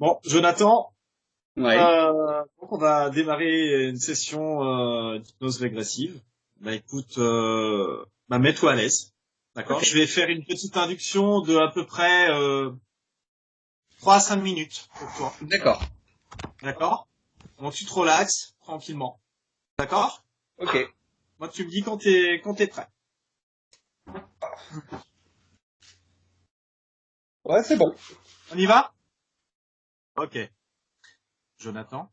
Bon, Jonathan, Ouais. donc on va démarrer une session d'hypnose régressive. Bah écoute, mets-toi à l'aise, d'accord? Ok. Je vais faire une petite induction de à peu près 3 à 5 minutes pour toi, D'accord. d'accord? Donc tu te relaxes tranquillement, d'accord? Ok. Moi tu me dis quand t'es prêt. Ouais, c'est bon. On y va? Ok. Jonathan,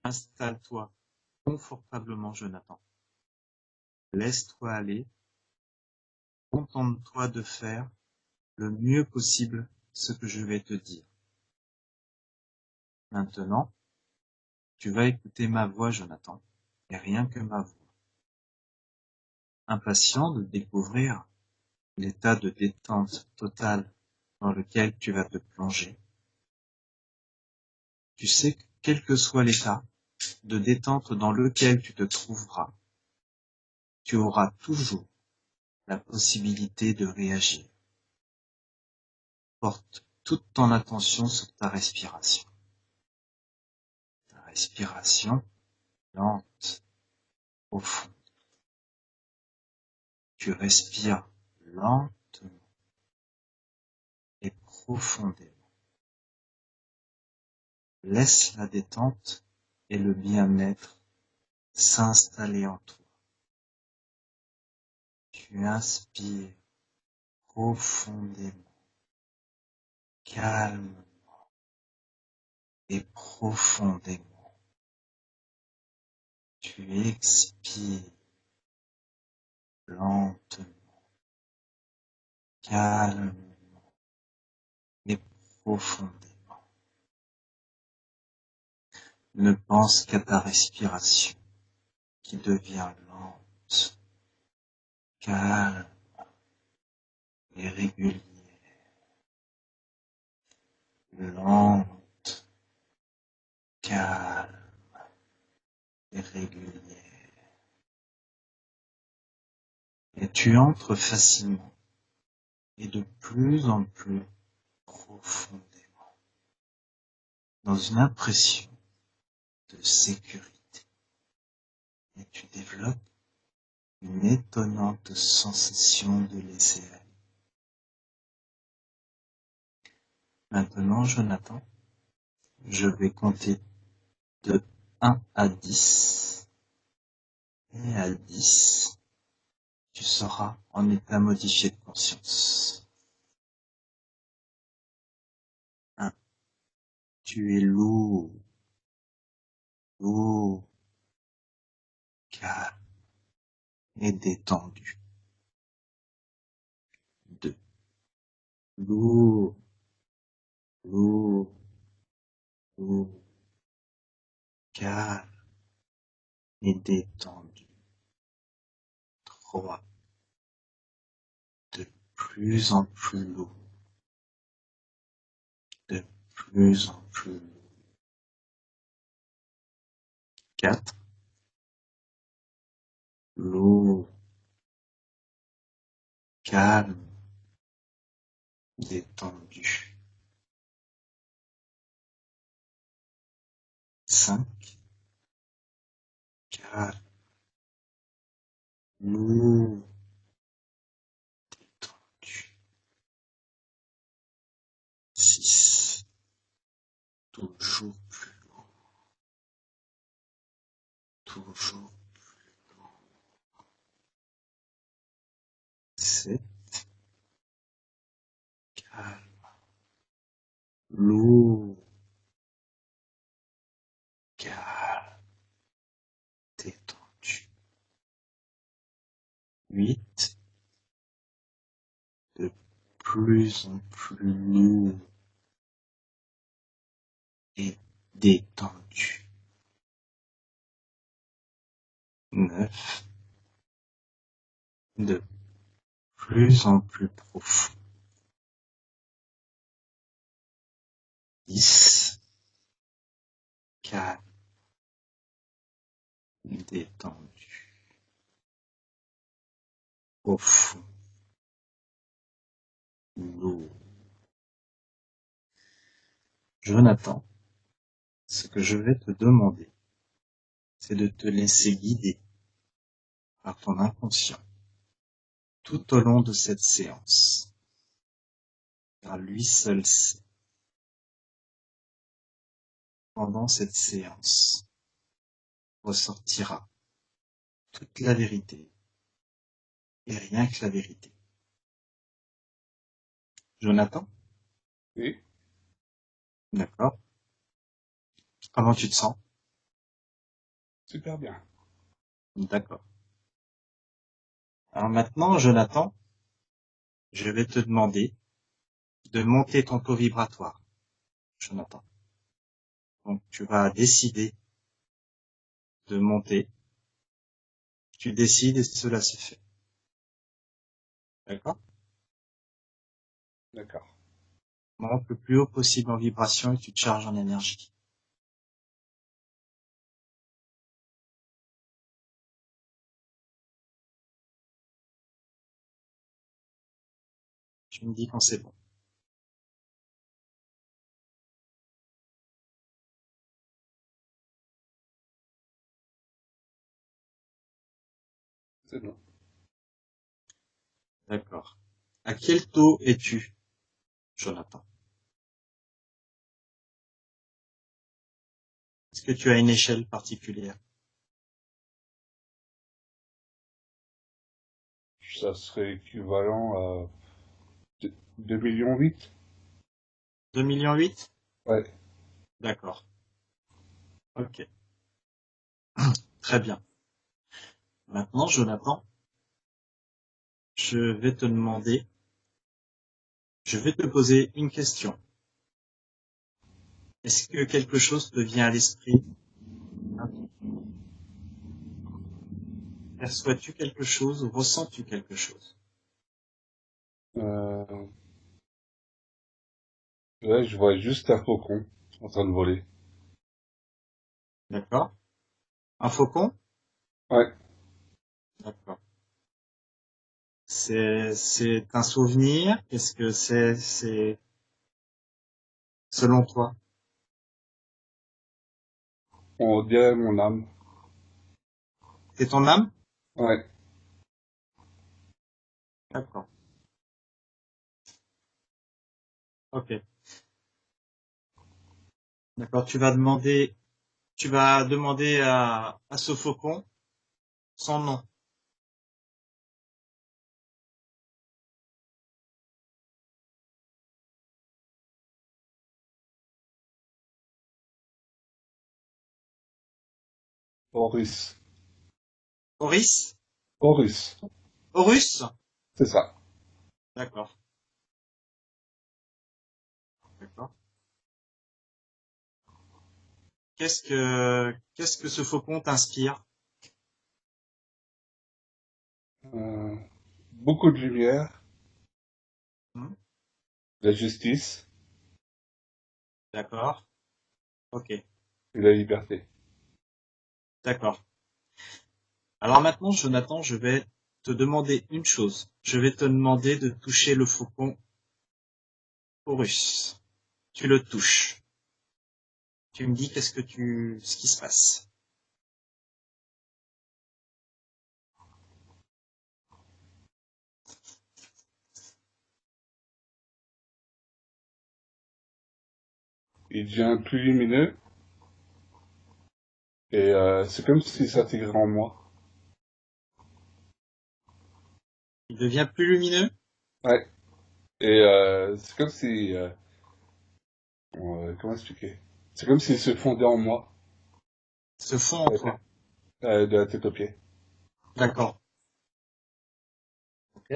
installe-toi confortablement, Jonathan. Laisse-toi aller, contente-toi de faire le mieux possible ce que je vais te dire. Maintenant, tu vas écouter ma voix, Jonathan, et rien que ma voix. Impatient de découvrir l'état de détente totale dans lequel tu vas te plonger, tu sais que quel que soit l'état de détente dans lequel tu te trouveras, tu auras toujours la possibilité de réagir. Porte toute ton attention sur ta respiration. Ta respiration lente, profonde. Tu respires lentement et profondément. Laisse la détente et le bien-être s'installer en toi. Tu inspires profondément, calme et profondément. Tu expires lentement, calme et profondément. Ne pense qu'à ta respiration qui devient lente, calme et régulière, lente, calme et régulière. Et tu entres facilement et de plus en plus profondément dans une impression de sécurité. Et tu développes une étonnante sensation de laisser aller. Maintenant, Jonathan, je vais compter de 1 à 10. Et à 10, tu seras en état modifié de conscience. 1. Tu es lourd, calme et détendu. 2. Lourd, lourd, calme et détendu. 3. De plus en plus lourd, de plus en plus lourd. 4. Lourd, calme, détendu. 5. Calme, lourd, détendu. 6. Toujours plus lourd, toujours. 7. Calme, lourd, calme, détendu. 8. De plus en plus lourd et détendu. 9. De plus en plus profond. 10. Calme, détendu, profond, lourd. Jonathan, ce que je vais te demander, c'est de te laisser guider par ton inconscient tout au long de cette séance, car lui seul sait. Pendant cette séance, ressortira toute la vérité et rien que la vérité. Jonathan? Oui. D'accord. Comment tu te sens? Super bien. D'accord. Alors maintenant, Jonathan, je vais te demander de monter ton taux vibratoire. Jonathan. Donc tu vas décider de monter. Tu décides et cela se fait. D'accord? D'accord. Monte le plus haut possible en vibration et tu te charges en énergie. Tu me dis quand c'est bon. C'est bon. D'accord. À quel taux es-tu, Jonathan? Est-ce que tu as une échelle particulière? Ça serait équivalent à 2,8 millions. 2,8 millions? Ouais. D'accord. Ok. Très bien. Maintenant, Jonathan, je vais te poser une question. Est-ce que quelque chose te vient à l'esprit? Perçois-tu quelque chose ou ressens-tu quelque chose? Euh, Là, je vois juste un faucon en train de voler. D'accord? Un faucon? Ouais. D'accord. C'est un souvenir? Qu'est-ce que c'est selon toi? On dirait mon âme. C'est ton âme? Ouais. D'accord. Ok. D'accord. Tu vas demander à ce faucon son nom. Horus. Horis? Horus. Horus? C'est ça. D'accord. D'accord. Qu'est-ce que ce faucon t'inspire? Euh, Beaucoup de lumière, Hmm. de la justice D'accord. Ok. et la liberté. D'accord. Alors maintenant, Jonathan, je vais te demander une chose. Je vais te demander de toucher le faucon Horus. Tu le touches. Tu me dis ce qui se passe. Il devient plus lumineux et c'est comme s'il s'intégrait en moi. Il devient plus lumineux, Ouais. Et c'est comme si... comment expliquer? C'est comme s'il se fondait en moi, se fond en de la toi. tête, de la tête aux pieds. D'accord. Ok.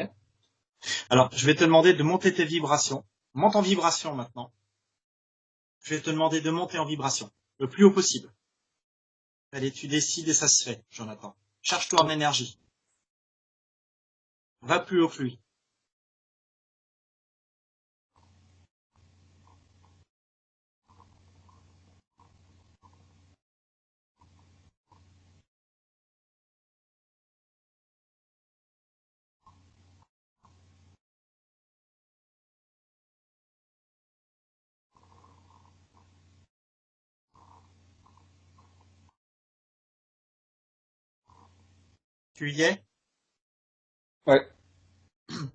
Alors, je vais te demander de monter tes vibrations. Monte en vibration maintenant. Je vais te demander de monter en vibration le plus haut possible. Allez, tu décides et ça se fait, Jonathan. Charge-toi en énergie. Va plus haut que lui. Tu y es? Ouais.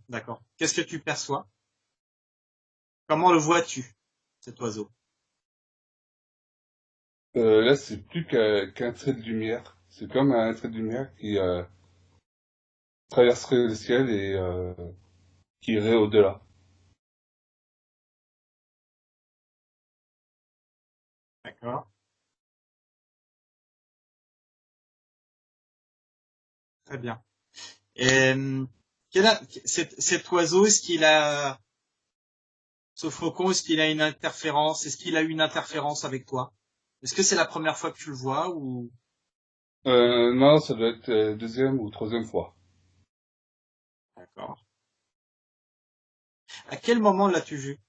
D'accord. Qu'est-ce que tu perçois? Comment le vois-tu, cet oiseau? Là, c'est plus qu'un trait de lumière. C'est comme un trait de lumière qui traverserait le ciel et qui irait au-delà. D'accord. Très bien. Et cet oiseau, ce faucon, est-ce qu'il a une interférence? Est-ce qu'il a eu une interférence avec toi? Est-ce que c'est la première fois que tu le vois ou? Non, ça doit être deuxième ou troisième fois. D'accord. À quel moment l'as-tu vu?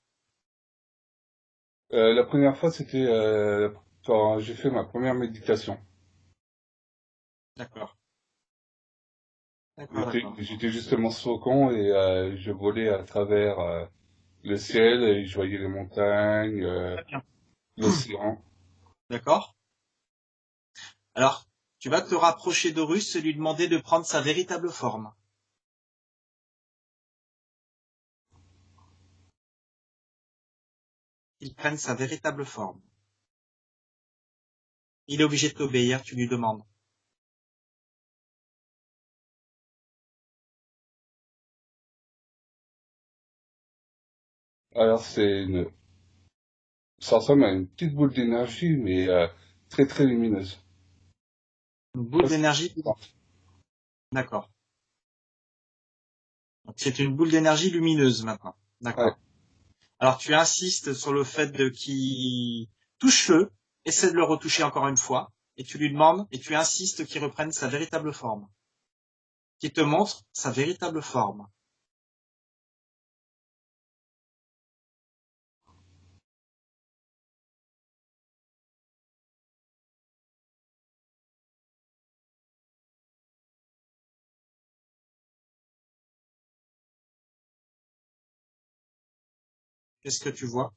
La première fois, c'était quand j'ai fait ma première méditation. D'accord. D'accord, J'étais, d'accord. j'étais justement ce faucon et je volais à travers le ciel et je voyais les montagnes, Très bien. l'océan. D'accord. Alors, tu vas te rapprocher d'Horus et lui demander de prendre sa véritable forme. Il prenne sa véritable forme. Il est obligé de t'obéir, tu lui demandes. Alors ça ressemble à une petite boule d'énergie, mais très très lumineuse. Une boule Presque d'énergie. transparente. D'accord. Donc c'est une boule d'énergie lumineuse maintenant. Ouais. D'accord. Alors tu insistes sur le fait de qu'il touche-le, essaie de le retoucher encore une fois, et tu lui demandes, et tu insistes qu'il reprenne sa véritable forme, qu'il te montre sa véritable forme. Qu'est-ce que tu vois?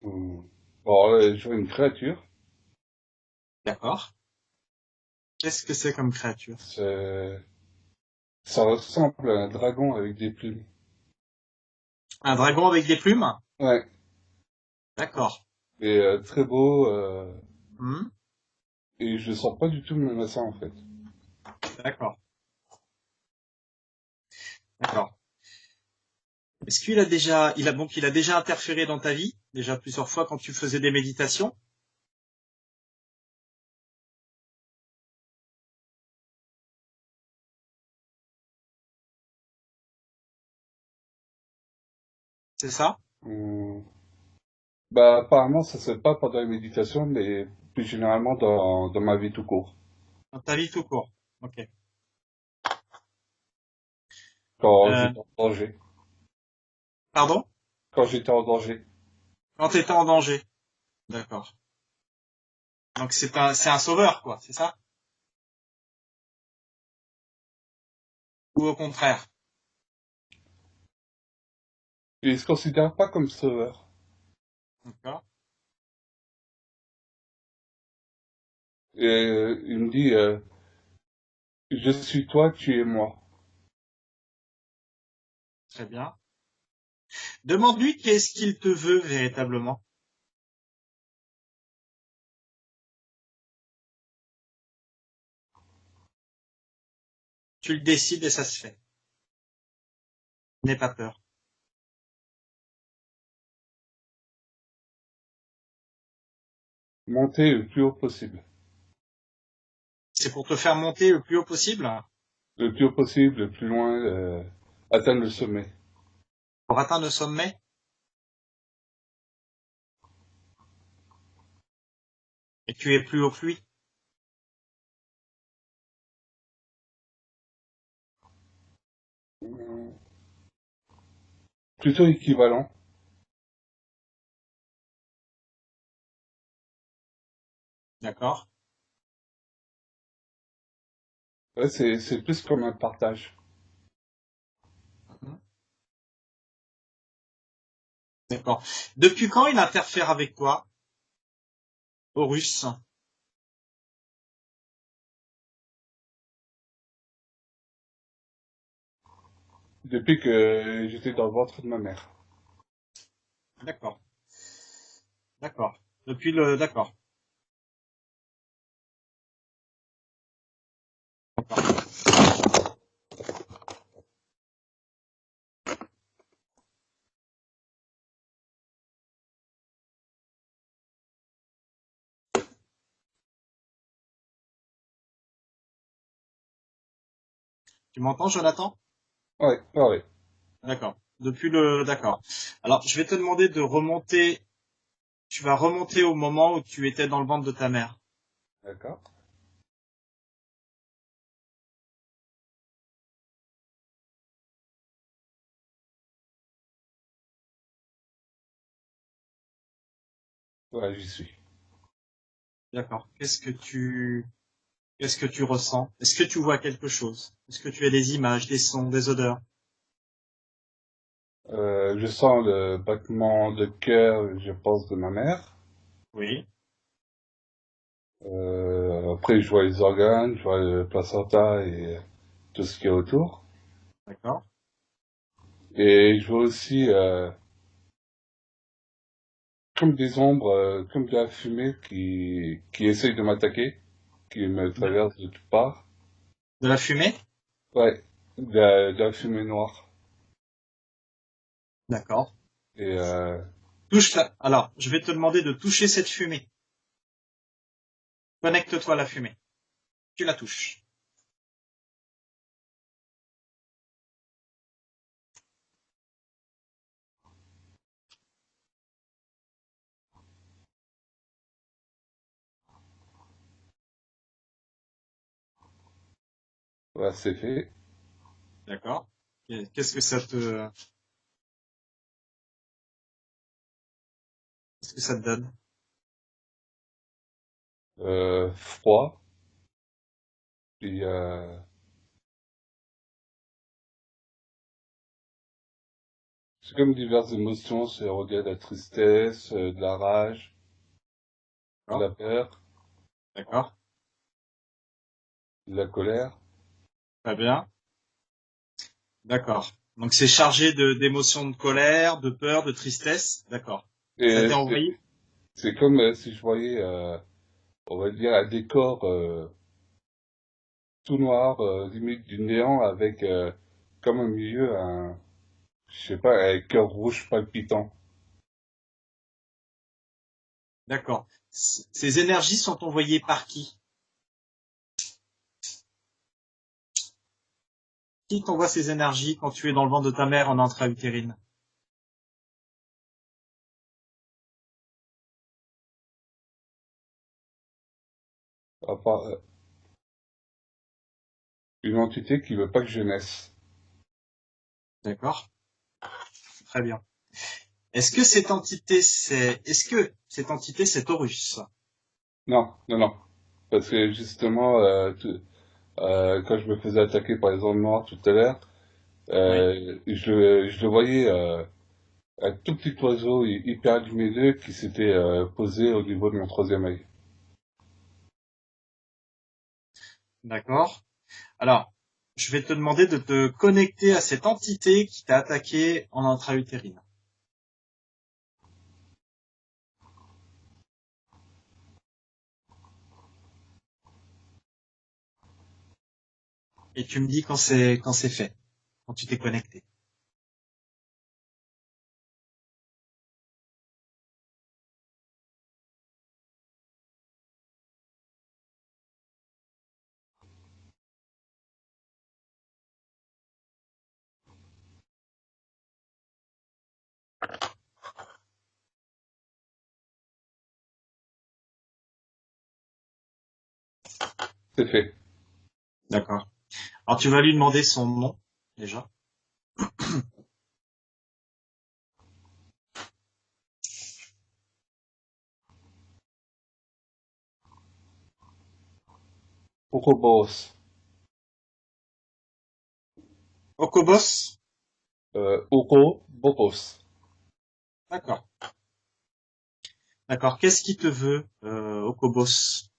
Hum. Bon, je vois une créature. D'accord. Qu'est-ce que c'est comme créature? C'est- Ça ressemble à un dragon avec des plumes. Un dragon avec des plumes? Ouais. D'accord. Et très beau. Hmm, Et je le sens pas du tout menaçant en fait. d'accord. D'accord. Est-ce qu'il a déjà, il a déjà interféré dans ta vie, déjà plusieurs fois quand tu faisais des méditations? C'est ça? Hum. Bah apparemment ça se fait pas pendant la méditation, mais plus généralement dans ma vie tout court. Dans ta vie tout court. Ok. Quand Euh, j'étais en danger. pardon? Quand j'étais en danger. Quand tu étais en danger. D'accord. Donc c'est un sauveur, quoi, c'est ça? Ou au contraire? Et il se considère pas comme sauveur. D'accord. Et il me dit je suis toi, tu es moi. Très bien. Demande-lui qu'est-ce qu'il te veut véritablement. Tu le décides et ça se fait. N'aie pas peur. Monter le plus haut possible. C'est pour te faire monter le plus haut possible, Le plus haut possible, le plus loin, atteindre le sommet. pour atteindre le sommet, et tu es plus haut que lui. Plutôt équivalent. D'accord? Ouais, c'est plus comme un partage. Mhm. D'accord. Depuis quand il interfère avec toi, Horus? Depuis que j'étais dans le ventre de ma mère. D'accord. D'accord. D'accord. Tu m'entends, Jonathan? Ouais, ouais, ouais. D'accord. D'accord. Alors, je vais te demander de remonter. Tu vas remonter au moment où tu étais dans le ventre de ta mère. D'accord. Ouais, j'y suis. D'accord. Qu'est-ce que tu ressens? Est-ce que tu vois quelque chose? Est-ce que tu as des images, des sons, des odeurs? Je sens le battement de cœur, je pense, de ma mère. Oui. Après, je vois les organes, je vois le placenta et tout ce qu'il y a autour. D'accord. Et je vois aussi comme des ombres, comme de la fumée qui essaye de m'attaquer, qui me De, traverse de toutes parts. de la fumée? Ouais, de la fumée noire. D'accord. Et Alors, je vais te demander de toucher cette fumée. Connecte-toi à la fumée. Tu la touches. voilà, c'est fait. D'accord. Qu'est-ce que ça te, qu'est-ce que ça te donne? Froid. Puis c'est comme diverses émotions, c'est regarder de la tristesse, de la rage, de D'accord. la peur, D'accord. de la colère. Très bien. D'accord. Donc c'est chargé d'émotions de colère, de peur, de tristesse. D'accord. Ça Et t'est envoyé? c'est comme si je voyais, on va dire, un décor tout noir, limite du néant, avec comme au milieu je sais pas, un cœur rouge palpitant. D'accord. Ces énergies sont envoyées par qui? Qui t'envoie ces énergies quand tu es dans le ventre de ta mère en intra-utérine? À part, une entité qui veut pas que je naisse. D'accord. Très bien. Est-ce que cette entité c'est Taurus? Non, non, non. Parce que justement, quand je me faisais attaquer par les hommes noirs tout à l'heure, Oui. je le voyais, un tout petit oiseau hyper lumineux qui s'était posé au niveau de mon troisième œil. D'accord. Alors, je vais te demander de te connecter à cette entité qui t'a attaqué en intra-utérine. Et tu me dis quand c'est fait, quand tu t'es connecté. C'est fait. D'accord. Alors tu vas lui demander son nom, déjà. Ouroboros. Okobos. Ouroboros. D'accord. D'accord. Qu'est-ce qui te veut, Okobos?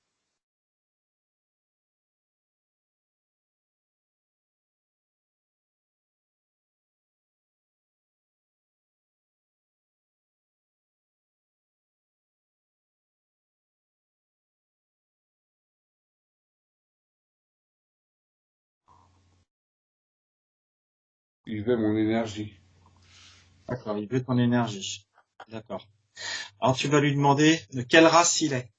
Il veut mon énergie. D'accord, il veut ton énergie. D'accord. Alors tu vas lui demander de quelle race il est.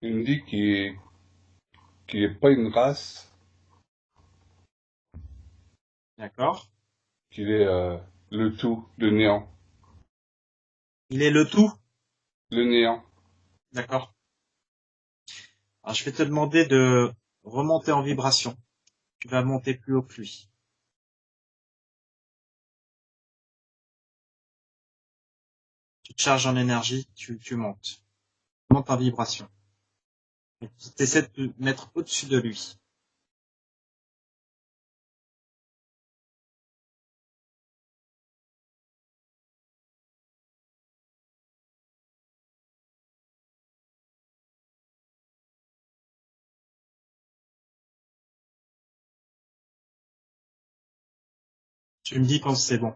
Il me dit qu'il est pas une race, D'accord. qu'il est le tout, le néant. Il est le tout. Le néant. D'accord. Alors je vais te demander de remonter en vibration. Tu vas monter plus haut que lui. Tu te charges en énergie, tu montes. Monte en vibration. Tu essaies de te mettre au-dessus de lui. Tu me dis quand c'est bon.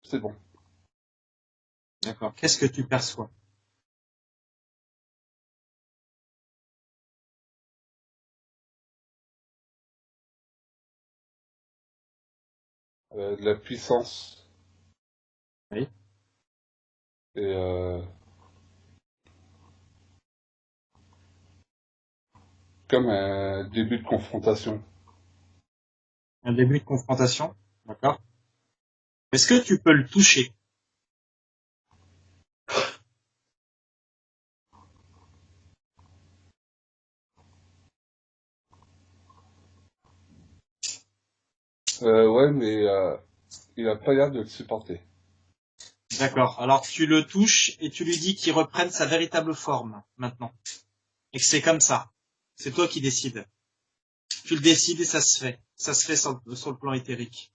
C'est bon. D'accord. Qu'est-ce que tu perçois? De la puissance Oui. et comme un début de confrontation. Un début de confrontation. D'accord. Est-ce que tu peux le toucher? Ouais, mais il a pas l'air de le supporter. D'accord. Alors tu le touches et tu lui dis qu'il reprenne sa véritable forme maintenant. Et que c'est comme ça. C'est toi qui décides. Tu le décides et ça se fait. Ça se fait sur le plan éthérique.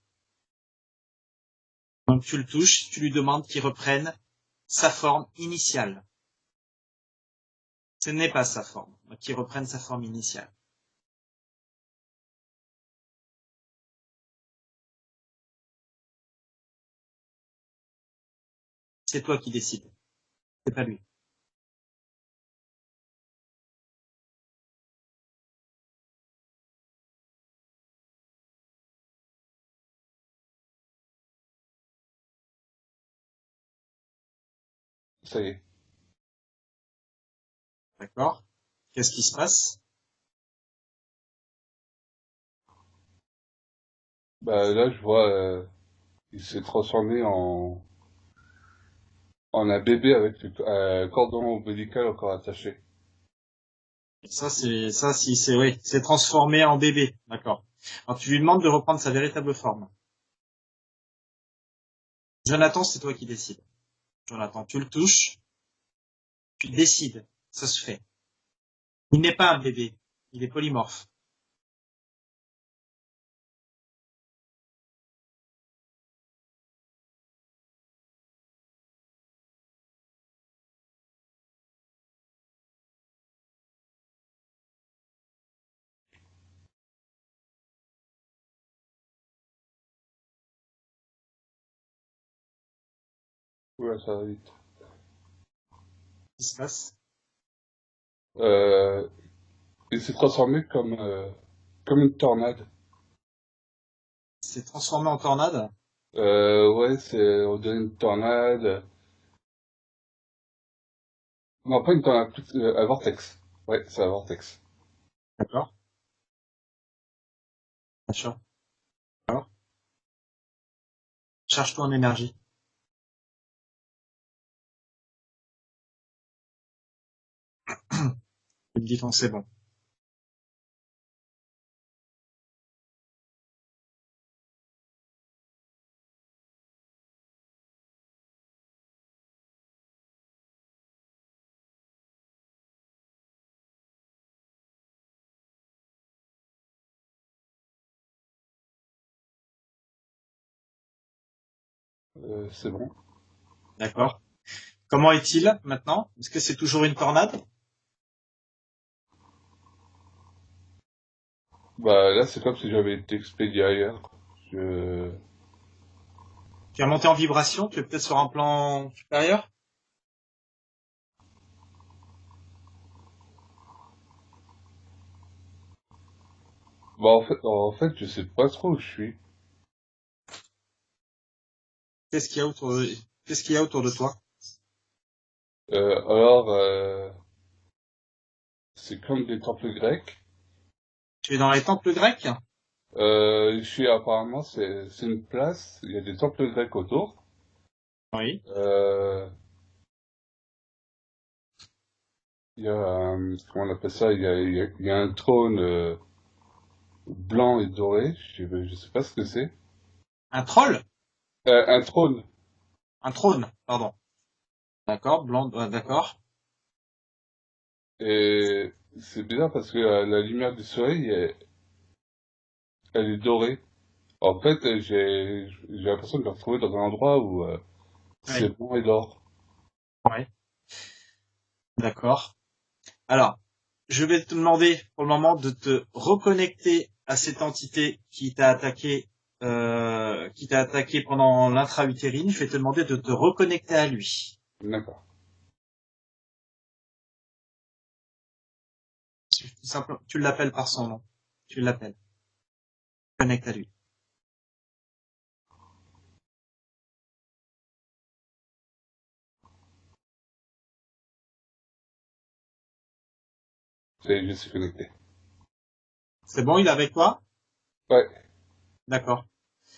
Donc tu le touches, tu lui demandes qu'il reprenne sa forme initiale. Ce n'est pas sa forme. Donc qu'il reprenne sa forme initiale. C'est toi qui décides. C'est pas lui. Ça y est. D'accord? Qu'est-ce qui se passe? Bah là, je vois, il s'est transformé en un bébé avec le cordon ombilical encore attaché. Ça, si c'est, oui, c'est transformé en bébé. D'accord. Alors tu lui demandes de reprendre sa véritable forme. Jonathan, c'est toi qui décides. Jonathan, tu le touches, tu décides. Ça se fait. Il n'est pas un bébé. Il est polymorphe. Oula, ça va vite. Qu'est-ce qui se passe? Euh, il s'est transformé comme une tornade. C'est transformé en tornade. Ouais, on dirait une tornade. Non, pas une tornade, un vortex. Ouais, c'est un vortex. D'accord. Bien sûr. D'accord. Charge-toi en énergie. Il me dit quand c'est bon. C'est bon. D'accord. Comment est-il maintenant? Est-ce que c'est toujours une tornade? Bah là, c'est comme si j'avais été expédié ailleurs. Je... Tu as monté en vibration? Tu es peut-être sur un plan supérieur? Bah en fait, je sais pas trop où je suis. Qu'est-ce qu'il y a autour de, qu'est-ce qu'il y a autour de toi? Alors, c'est comme des temples grecs. Tu es dans les temples grecs? Je suis apparemment, c'est une place. Il y a des temples grecs autour. Oui. Euh, il y a, comment on appelle ça? Il y a un trône blanc et doré. Je sais pas ce que c'est. Un troll? Un trône. Un trône, pardon. D'accord, blanc, d'accord. Et c'est bizarre parce que la lumière du soleil, elle est dorée. En fait, j'ai l'impression de me retrouver dans un endroit où c'est Oui. blanc et d'or. Oui. D'accord. Alors, je vais te demander pour le moment de te reconnecter à cette entité qui t'a attaqué pendant l'intra-utérine. Je vais te demander de te reconnecter à lui. D'accord. Tu l'appelles par son nom. Tu l'appelles. Connecte à lui. Je suis connecté. C'est bon, il est avec toi? Ouais. D'accord.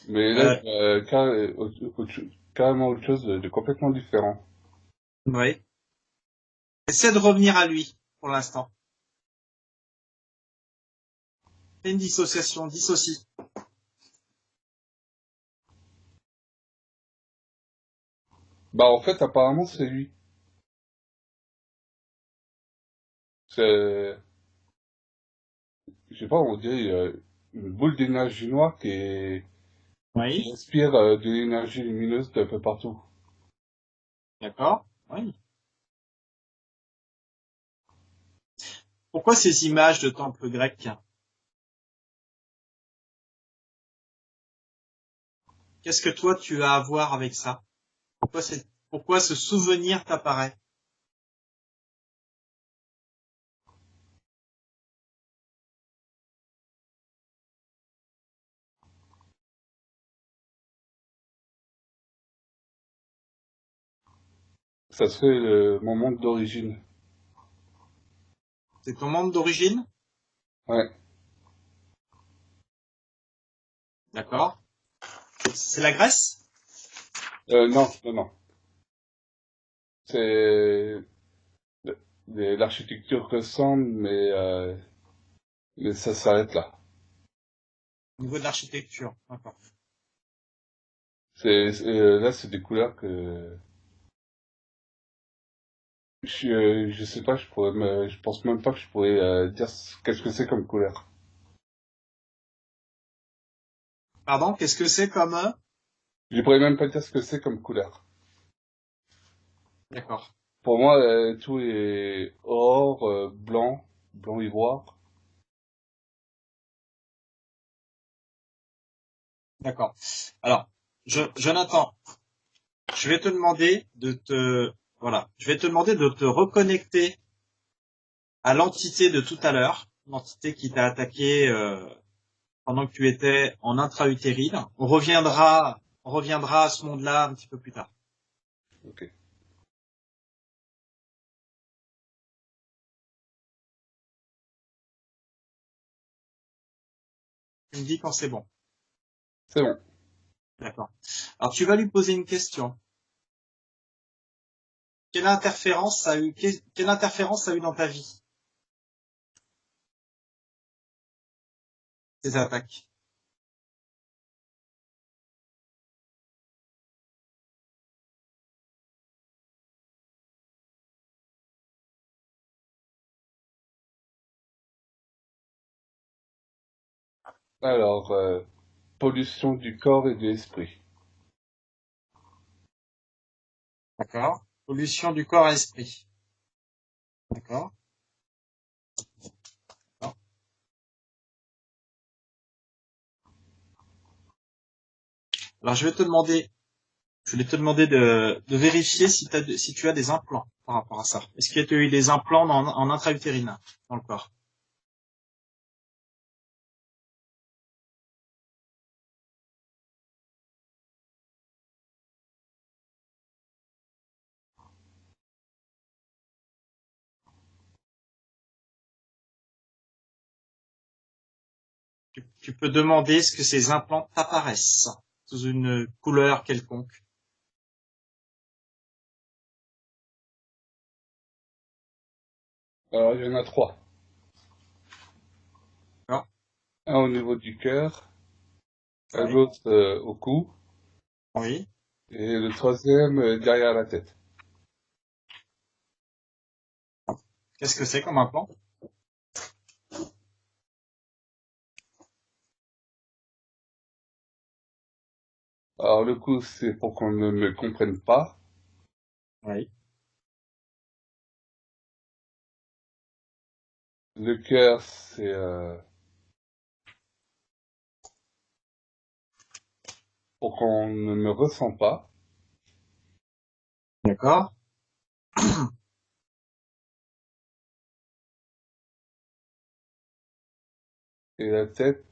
Mais là, Euh, je vois carrément autre chose de complètement différent. oui. Essaie de revenir à lui pour l'instant. Fais une dissociation, dissocie. Bah, en fait, apparemment, c'est lui. C'est, je sais pas, on dirait une boule d'énergie noire qui Oui. inspire de l'énergie lumineuse d'un peu partout. D'accord. Oui. Pourquoi ces images de temples grecs? Qu'est-ce que toi tu as à voir avec ça? Pourquoi ce souvenir t'apparaît? Ça serait mon monde d'origine. C'est ton monde d'origine? Ouais. D'accord. C'est la Grèce? Non, non, non. C'est l'architecture ressemble, mais ça s'arrête là. Au niveau de l'architecture. D'accord. Là, c'est des couleurs que je sais pas, je pense même pas que je pourrais dire qu'est-ce que c'est comme couleur. Pardon, qu'est-ce que c'est comme... Je pourrais même pas dire ce que c'est comme couleur. D'accord. Pour moi, tout est or, blanc, blanc ivoire. D'accord. Alors, Jonathan, je vais te demander de te... Voilà. Je vais te demander de te reconnecter à l'entité de tout à l'heure. L'entité qui t'a attaqué pendant que tu étais en intra-utérine. On reviendra à ce monde-là un petit peu plus tard. Ok, Tu me dis quand c'est bon. c'est bon. D'accord. Alors tu vas lui poser une question. Quelle interférence ça a eu dans ta vie, ces attaques? Alors, pollution du corps et de l'esprit. D'accord. Pollution du corps et esprit. D'accord. D'accord. Alors, je vais te demander de vérifier si tu as des implants par rapport à ça. Est-ce qu'il y a eu des implants en intra-utérine dans le corps? Tu peux demander ce que ces implants apparaissent sous une couleur quelconque. Alors, il y en a trois. D'accord. Un au niveau du cœur, un Oui. autre au cou, Oui. et le troisième derrière la tête. Qu'est-ce que c'est comme implant? Alors, le cou, c'est pour qu'on ne me comprenne pas. Oui. Le cœur, c'est pour qu'on ne me ressent pas. D'accord. Et la tête,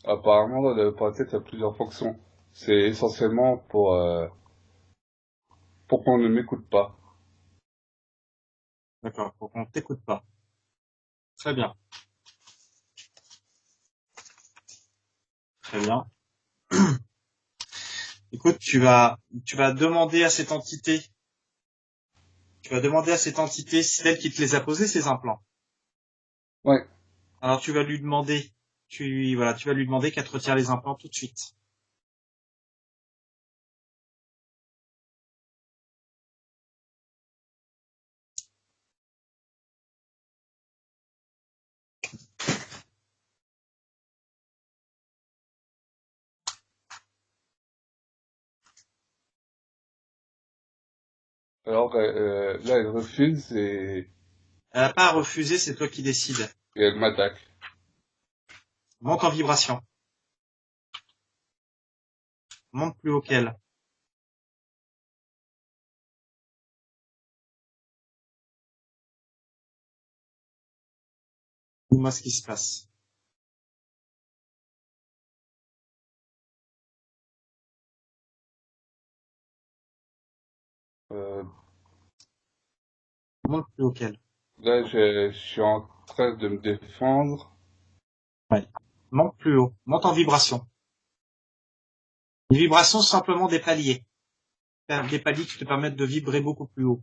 apparemment, pour la tête, il y a plusieurs fonctions. C'est essentiellement pour qu'on ne m'écoute pas. D'accord. Pour qu'on t'écoute pas. Très bien. Très bien. Écoute, tu vas demander à cette entité, c'est elle qui te les a posés, ces implants. Ouais. Alors tu vas lui demander, tu vas lui demander qu'elle te retire les implants tout de suite. Alors là, elle refuse Elle n'a pas à refuser, c'est toi qui décides. et elle m'attaque. Monte en vibration. Monte plus haut qu'elle. Dis-moi ce qui se passe. Euh, Monte plus haut qu'elle. Là, je suis en train de me défendre. Ouais. Monte plus haut. Monte en vibration. Les vibrations, sont simplement des paliers. Des paliers qui te permettent de vibrer beaucoup plus haut.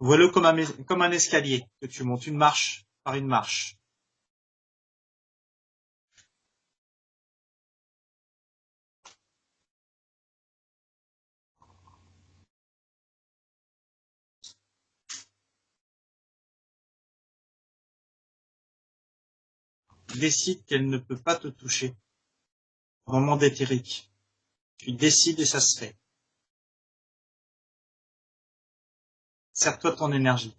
Vois-le comme un escalier que tu montes une marche par une marche. Décide qu'elle ne peut pas te toucher au moment d'éthérique. Tu décides et ça se fait. Sers-toi de ton énergie.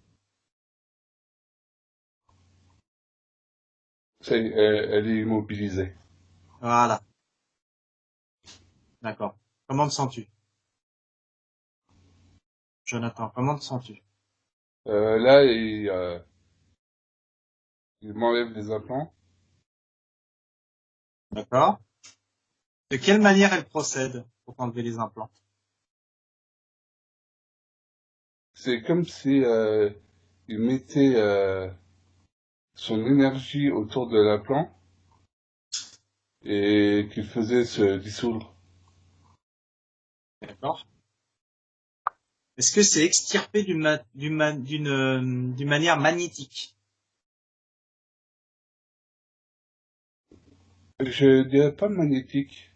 Ça y est, elle est immobilisée. Voilà. D'accord. Comment te sens-tu, Jonathan? Comment te sens-tu? Là, il m'enlève les implants. D'accord. De quelle manière elle procède pour t'enlever les implants? C'est comme si il mettait son énergie autour de l'implant et qu'il faisait se dissoudre. D'accord. Est-ce que c'est extirpé d'une manière magnétique? Je dirais pas magnétique.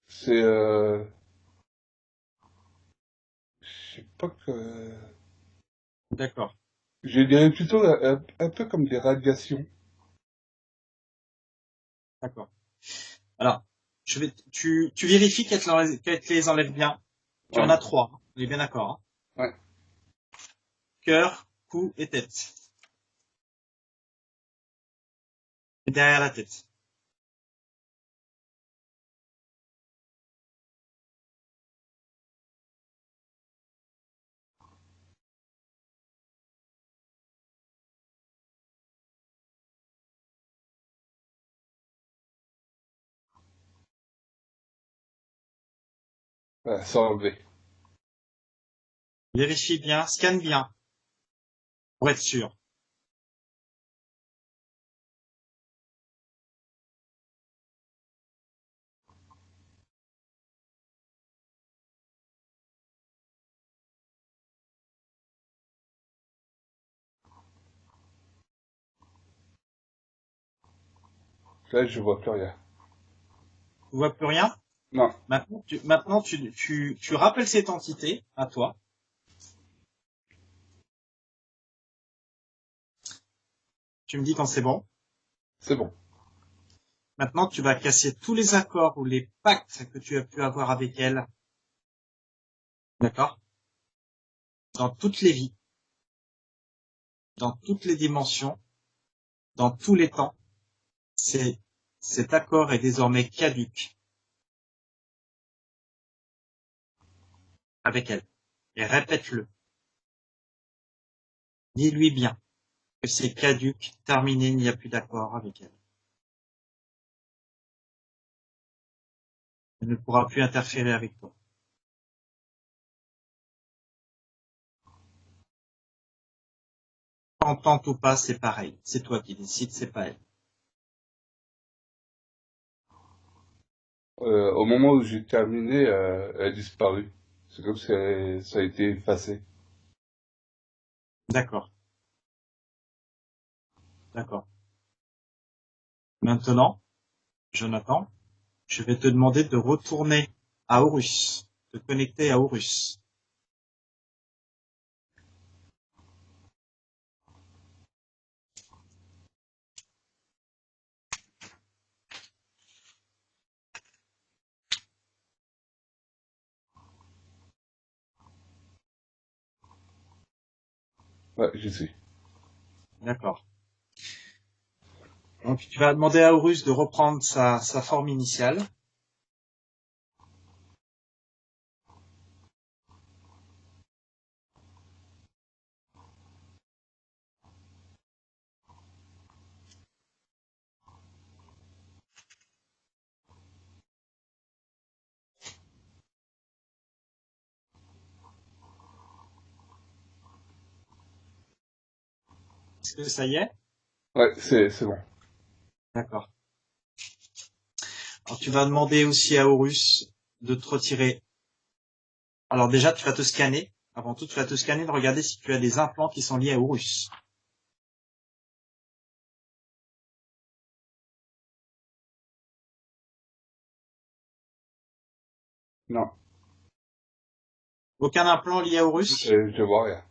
C'est, je sais pas que. D'accord. Je dirais plutôt un peu comme des radiations. D'accord. Alors, tu vérifies qu'elle te les enlève bien. Tu en Ouais, as 3. On est bien d'accord, hein. ouais. Cœur, cou et tête. Et derrière la tête. Voilà, sans enlever. Vérifie bien, scanne bien, pour être sûr. Là, je vois plus rien. Tu vois plus rien? Non, Maintenant, tu rappelles cette entité à toi. Tu me dis quand c'est bon. c'est bon. Maintenant, tu vas casser tous les accords ou les pactes que tu as pu avoir avec elle. D'accord? Dans toutes les vies, dans toutes les dimensions, dans tous les temps. Cet accord est désormais caduque avec elle. Et répète-le. Dis-lui bien que c'est caduque, terminé, il n'y a plus d'accord avec elle. Elle ne pourra plus interférer avec toi. Entente ou pas, c'est pareil. C'est toi qui décides, c'est pas elle. Au moment où j'ai terminé, elle a disparu. C'est comme si ça a été effacé. D'accord, d'accord. Maintenant, Jonathan, je vais te demander de retourner à Horus, de te connecter à Horus. Ouais, j'y suis. D'accord. Donc, tu vas demander à Horus de reprendre sa forme initiale. Est-ce que ça y est? Ouais, c'est bon. D'accord. Alors, tu vas demander aussi à Horus de te retirer. Alors déjà, tu vas te scanner. Avant tout, tu vas te scanner de regarder si tu as des implants qui sont liés à Horus. Non, Aucun implant lié à Horus? je vois rien.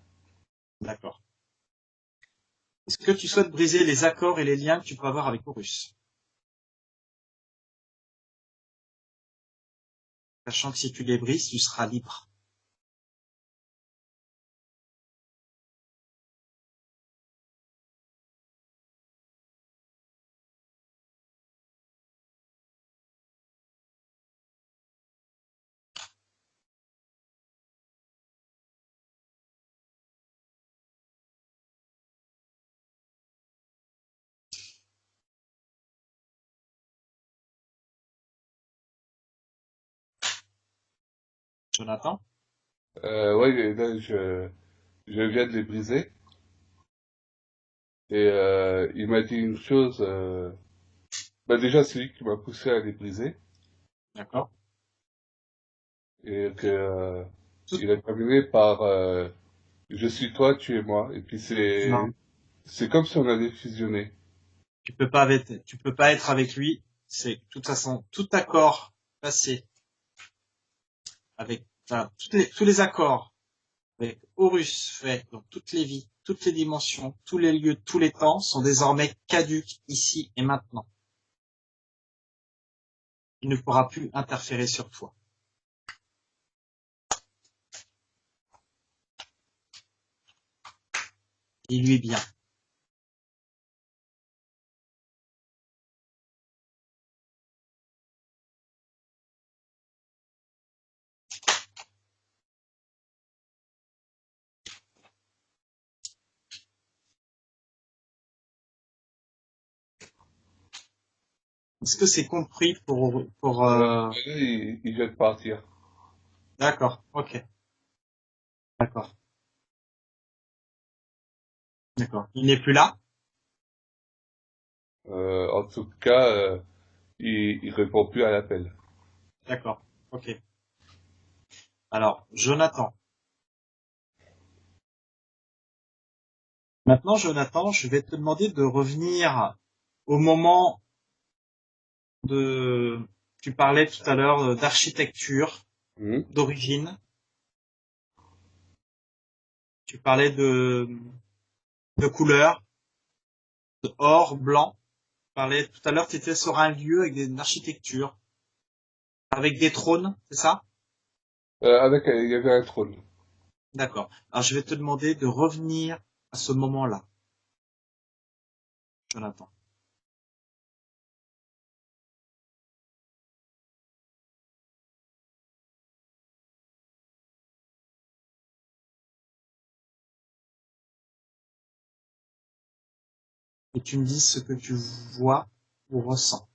D'accord. Est-ce que tu souhaites briser les accords et les liens que tu peux avoir avec Horus? Sachant que si tu les brises, tu seras libre. Jonathan? Ouais, là, je viens de les briser. Et il m'a dit une chose. Bah déjà, c'est lui qui m'a poussé à les briser. D'accord. Et que Tout- il a terminé par je suis toi, tu es moi. Et puis Non. c'est comme si on avait fusionné. Tu peux pas être avec lui. C'est, de toute façon, tout accord passé avec, enfin, tous les accords avec Horus faits dans toutes les vies toutes les dimensions, tous les lieux, tous les temps sont désormais caduques ici et maintenant. Il ne pourra plus interférer sur toi. Dis-lui bien. Est-ce que c'est compris pour Il vient de partir. D'accord, ok, d'accord, d'accord. Il n'est plus là? En tout cas, il répond plus à l'appel. D'accord, ok. Alors, Jonathan. Maintenant, Jonathan, je vais te demander de revenir au moment de... Tu parlais tout à l'heure d'architecture, Mhm. d'origine. Tu parlais de couleurs, de or, blanc. Tu parlais tout à l'heure, tu étais sur un lieu avec une architecture, avec des trônes, c'est ça? Il y avait un trône. D'accord. Alors, je vais te demander de revenir à ce moment-là, Jonathan. Et tu me dis ce que tu vois ou ressens.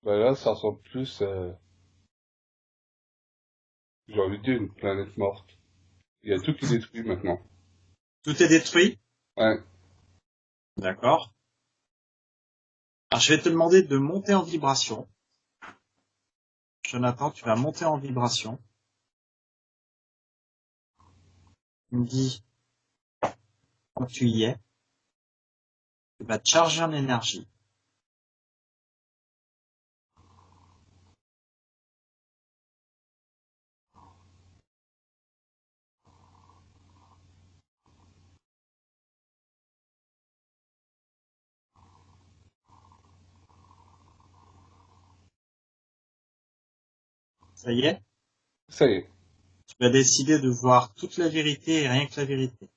Bah là, ça ressemble plus, j'ai envie de dire, une planète morte. Il y a tout qui est détruit maintenant. Tout est détruit? Ouais. D'accord. Alors, je vais te demander de monter en vibration. Jonathan, tu vas monter en vibration. Tu me dis quand tu y es. Tu vas te charger en énergie. Ça y est? Ça y est. Tu vas décider de voir toute la vérité et rien que la vérité.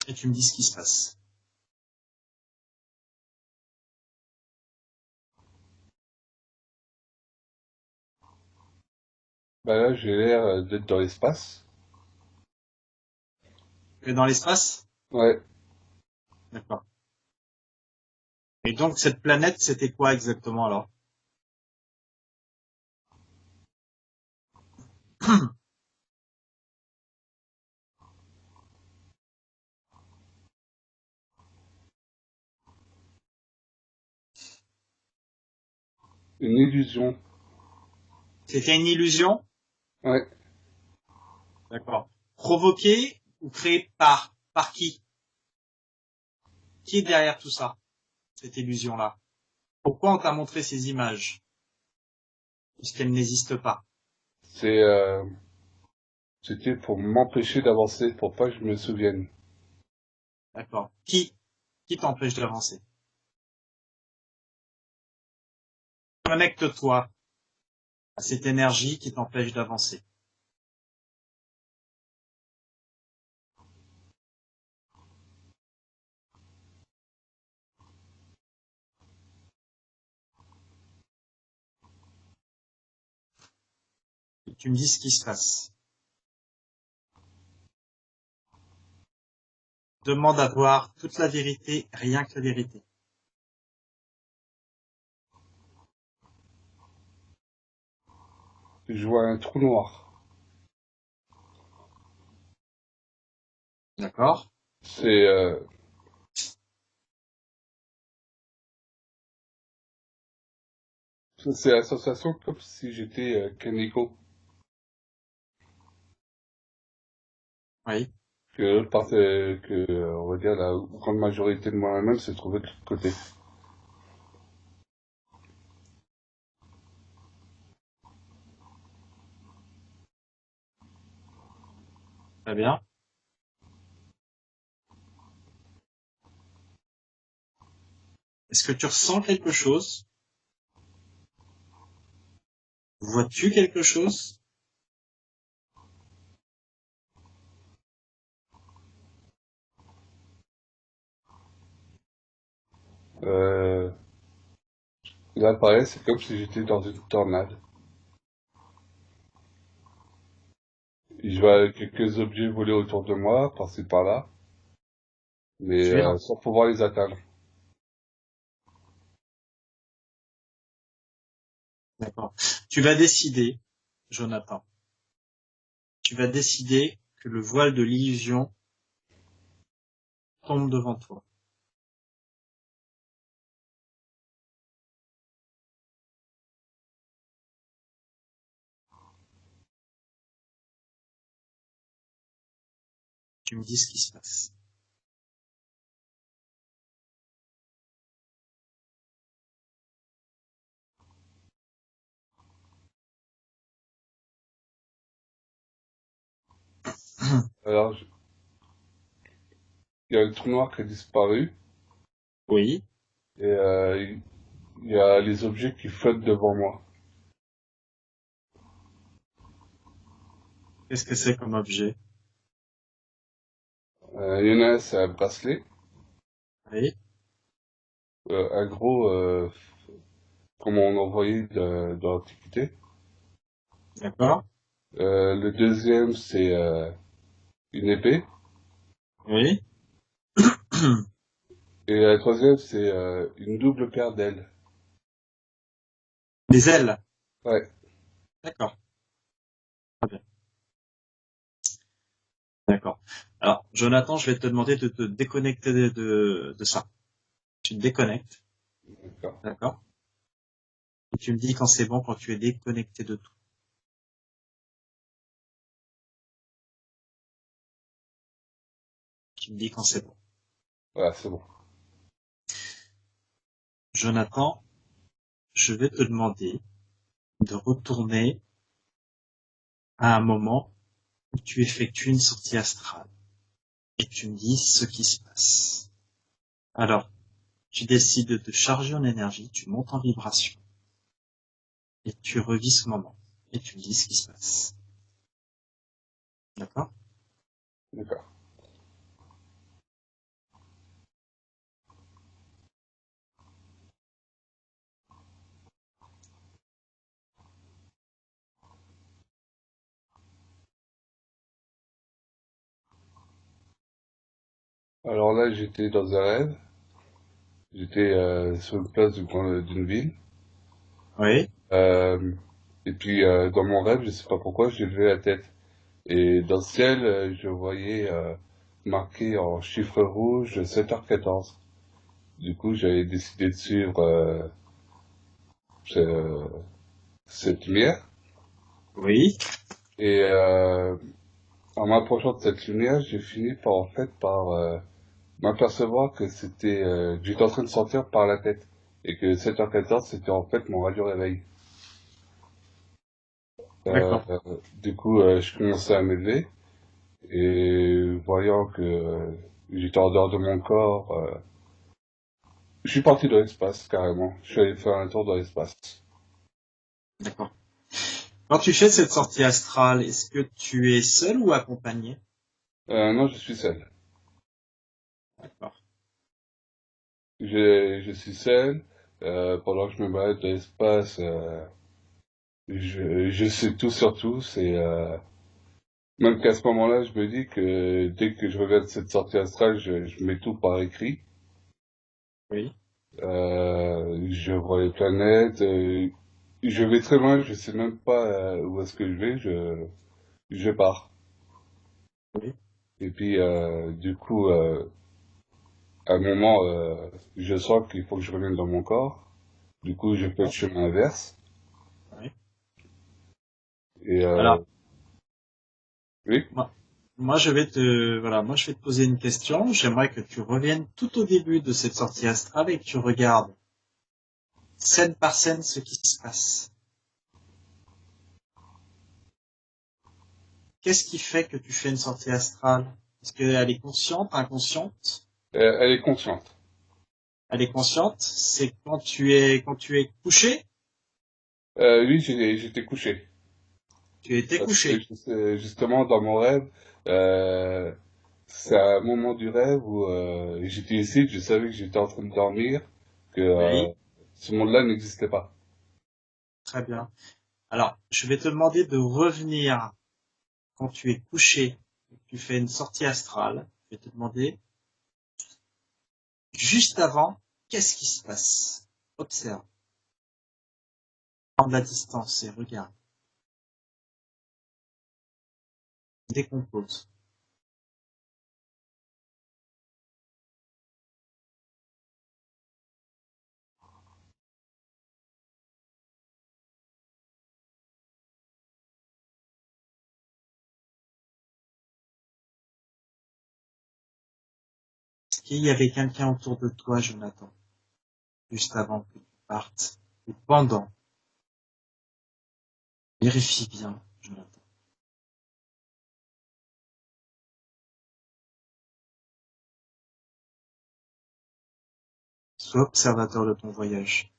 Et tu me dis ce qui se passe. Bah là, j'ai l'air d'être dans l'espace. Tu es dans l'espace? Ouais. D'accord. Et donc, cette planète, c'était quoi exactement alors? Une illusion. C'était une illusion? Ouais. D'accord. Provoquée ou créée par qui? Qui est derrière tout ça, cette illusion-là? Pourquoi on t'a montré ces images? Puisqu'elles n'existent pas. C'est, c'était pour m'empêcher d'avancer, pour pas que je me souvienne. D'accord. Qui t'empêche d'avancer? Connecte-toi à cette énergie qui t'empêche d'avancer. Et tu me dis ce qui se passe. Demande à voir toute la vérité, rien que la vérité. Je vois un trou noir. D'accord? C'est, c'est la sensation comme si j'étais Kaneko. Oui. que l'autre partie, on va dire, la grande majorité de moi-même se trouvait de l'autre côté. Très bien. Est-ce que tu ressens quelque chose? Vois-tu quelque chose? Euh, Là, pareil, c'est comme si j'étais dans une tornade. Je vois quelques objets voler autour de moi, par-ci par-là, mais Tu es dans. sans pouvoir les atteindre. D'accord. Tu vas décider, Jonathan, tu vas décider que le voile de l'illusion tombe devant toi. Tu me dis ce qui se passe. Alors, il y a le trou noir qui a disparu, Oui. et il y a les objets qui flottent devant moi. Qu'est-ce que c'est comme objet? Il y en a un, c'est un bracelet, Oui. un gros, comme on en voyait dans l'Antiquité. D'accord. Le deuxième, c'est une épée. Oui. Et la troisième, c'est une double paire d'ailes. Des ailes. Ouais, D'accord. Très bien. D'accord. Alors, Jonathan, je vais te demander de te déconnecter de ça. Tu te déconnectes. d'accord. D'accord. Et tu me dis quand c'est bon, quand tu es déconnecté de tout. Tu me dis quand c'est bon. Voilà, c'est bon. Jonathan, je vais te demander de retourner à un moment où tu effectues une sortie astrale et tu me dis ce qui se passe. Alors, tu décides de te charger en énergie, tu montes en vibration et tu revis ce moment et tu me dis ce qui se passe. D'accord? D'accord. Alors là, j'étais dans un rêve. J'étais sur une place d'une ville. Oui, Euh, et puis, dans mon rêve, je sais pas pourquoi, j'ai levé la tête. Et dans le ciel, je voyais marqué en chiffre rouge 7h14. Du coup, j'avais décidé de suivre ce- cette lumière. oui, Et en m'approchant de cette lumière, j'ai fini par en fait par m'apercevoir que j'étais en train de sortir par la tête. Et que 7h14, c'était en fait mon radio réveil. Euh, d'accord, du coup, je commençais à m'élever. Et voyant que j'étais en dehors de mon corps, je suis parti dans l'espace, carrément. Je suis allé faire un tour dans l'espace. d'accord. Quand tu fais cette sortie astrale, est-ce que tu es seul ou accompagné? Non, je suis seul. D'accord, Je suis seul. Pendant que je me balade dans l'espace, je sais tout sur tout. Même qu'à ce moment-là, je me dis que dès que je regarde cette sortie astrale, je mets tout par écrit. oui, Je vois les planètes. Je vais très loin, je sais même pas où est-ce que je vais. Je pars. oui, Et puis, du coup, à un moment, je sens qu'il faut que je revienne dans mon corps. Du coup, je fais le d'accord, chemin inverse. oui. Et Alors, oui, moi, moi je vais te poser une question. J'aimerais que tu reviennes tout au début de cette sortie astrale et que tu regardes scène par scène ce qui se passe. Qu'est-ce qui fait que tu fais une sortie astrale? Est-ce qu'elle est consciente, inconsciente? Elle est consciente. Elle est consciente. C'est quand quand tu es couché, Oui, j'étais couché. tu étais Parce que couché. justement, dans mon rêve, euh, c'est un moment du rêve où j'étais ici, je savais que j'étais en train de dormir, que Oui, ce monde-là n'existait pas. très bien. Alors, je vais te demander de revenir quand tu es couché, tu fais une sortie astrale. Je vais te demander juste avant, qu'est-ce qui se passe? Observe, prends de la distance et regarde. Décompose. Est-ce qu'il y avait quelqu'un autour de toi, Jonathan, juste avant que tu partes, ou pendant? Vérifie bien, Jonathan. Sois observateur de ton voyage.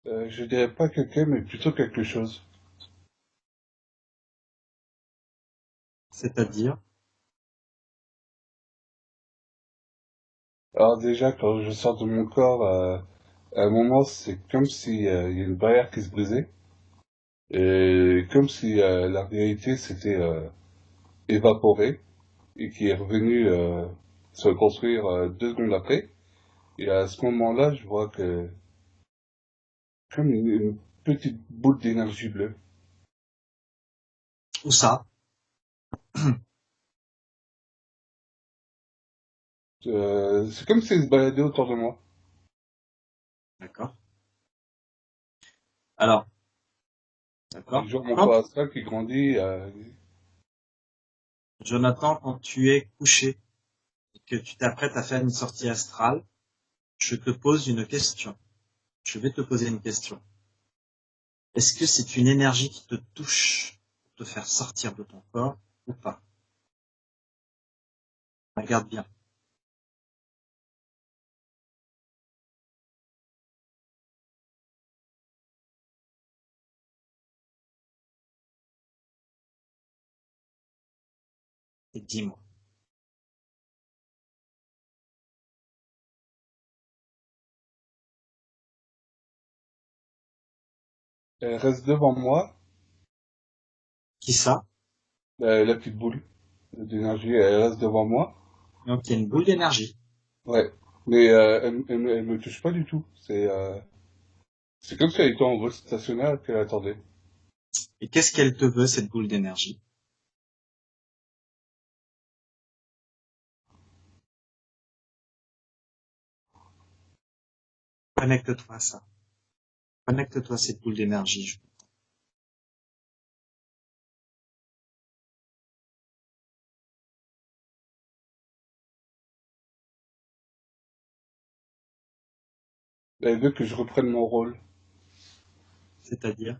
Je dirais pas quelqu'un, mais plutôt quelque chose. C'est-à-dire, Alors déjà, quand je sors de mon corps, à un moment, c'est comme si il y a une barrière qui se brisait, et comme si la réalité s'était évaporée, et qui est revenue se reconstruire 2 secondes après. Et à ce moment-là, je vois que comme une petite boule d'énergie bleue. où ça? C'est comme si elle se baladait autour de moi. D'accord. Alors, d'accord. Genre mon Quand, corps astral qui grandit. Jonathan, quand tu es couché et que tu t'apprêtes à faire une sortie astrale, je te pose une question. Je vais te poser une question. Est-ce que c'est une énergie qui te touche pour te faire sortir de ton corps ou pas? Regarde bien. Et dis-moi. Elle reste devant moi, Qui ça? la petite boule d'énergie, elle reste devant moi. Donc il y a une boule d'énergie. Ouais. Mais elle me touche pas du tout. C'est comme si elle était en vol stationnaire qu'elle attendait. Et qu'est-ce qu'elle te veut, cette boule d'énergie? Connecte-toi à ça. Connecte-toi à cette boule d'énergie. Elle veut que je reprenne mon rôle. C'est-à-dire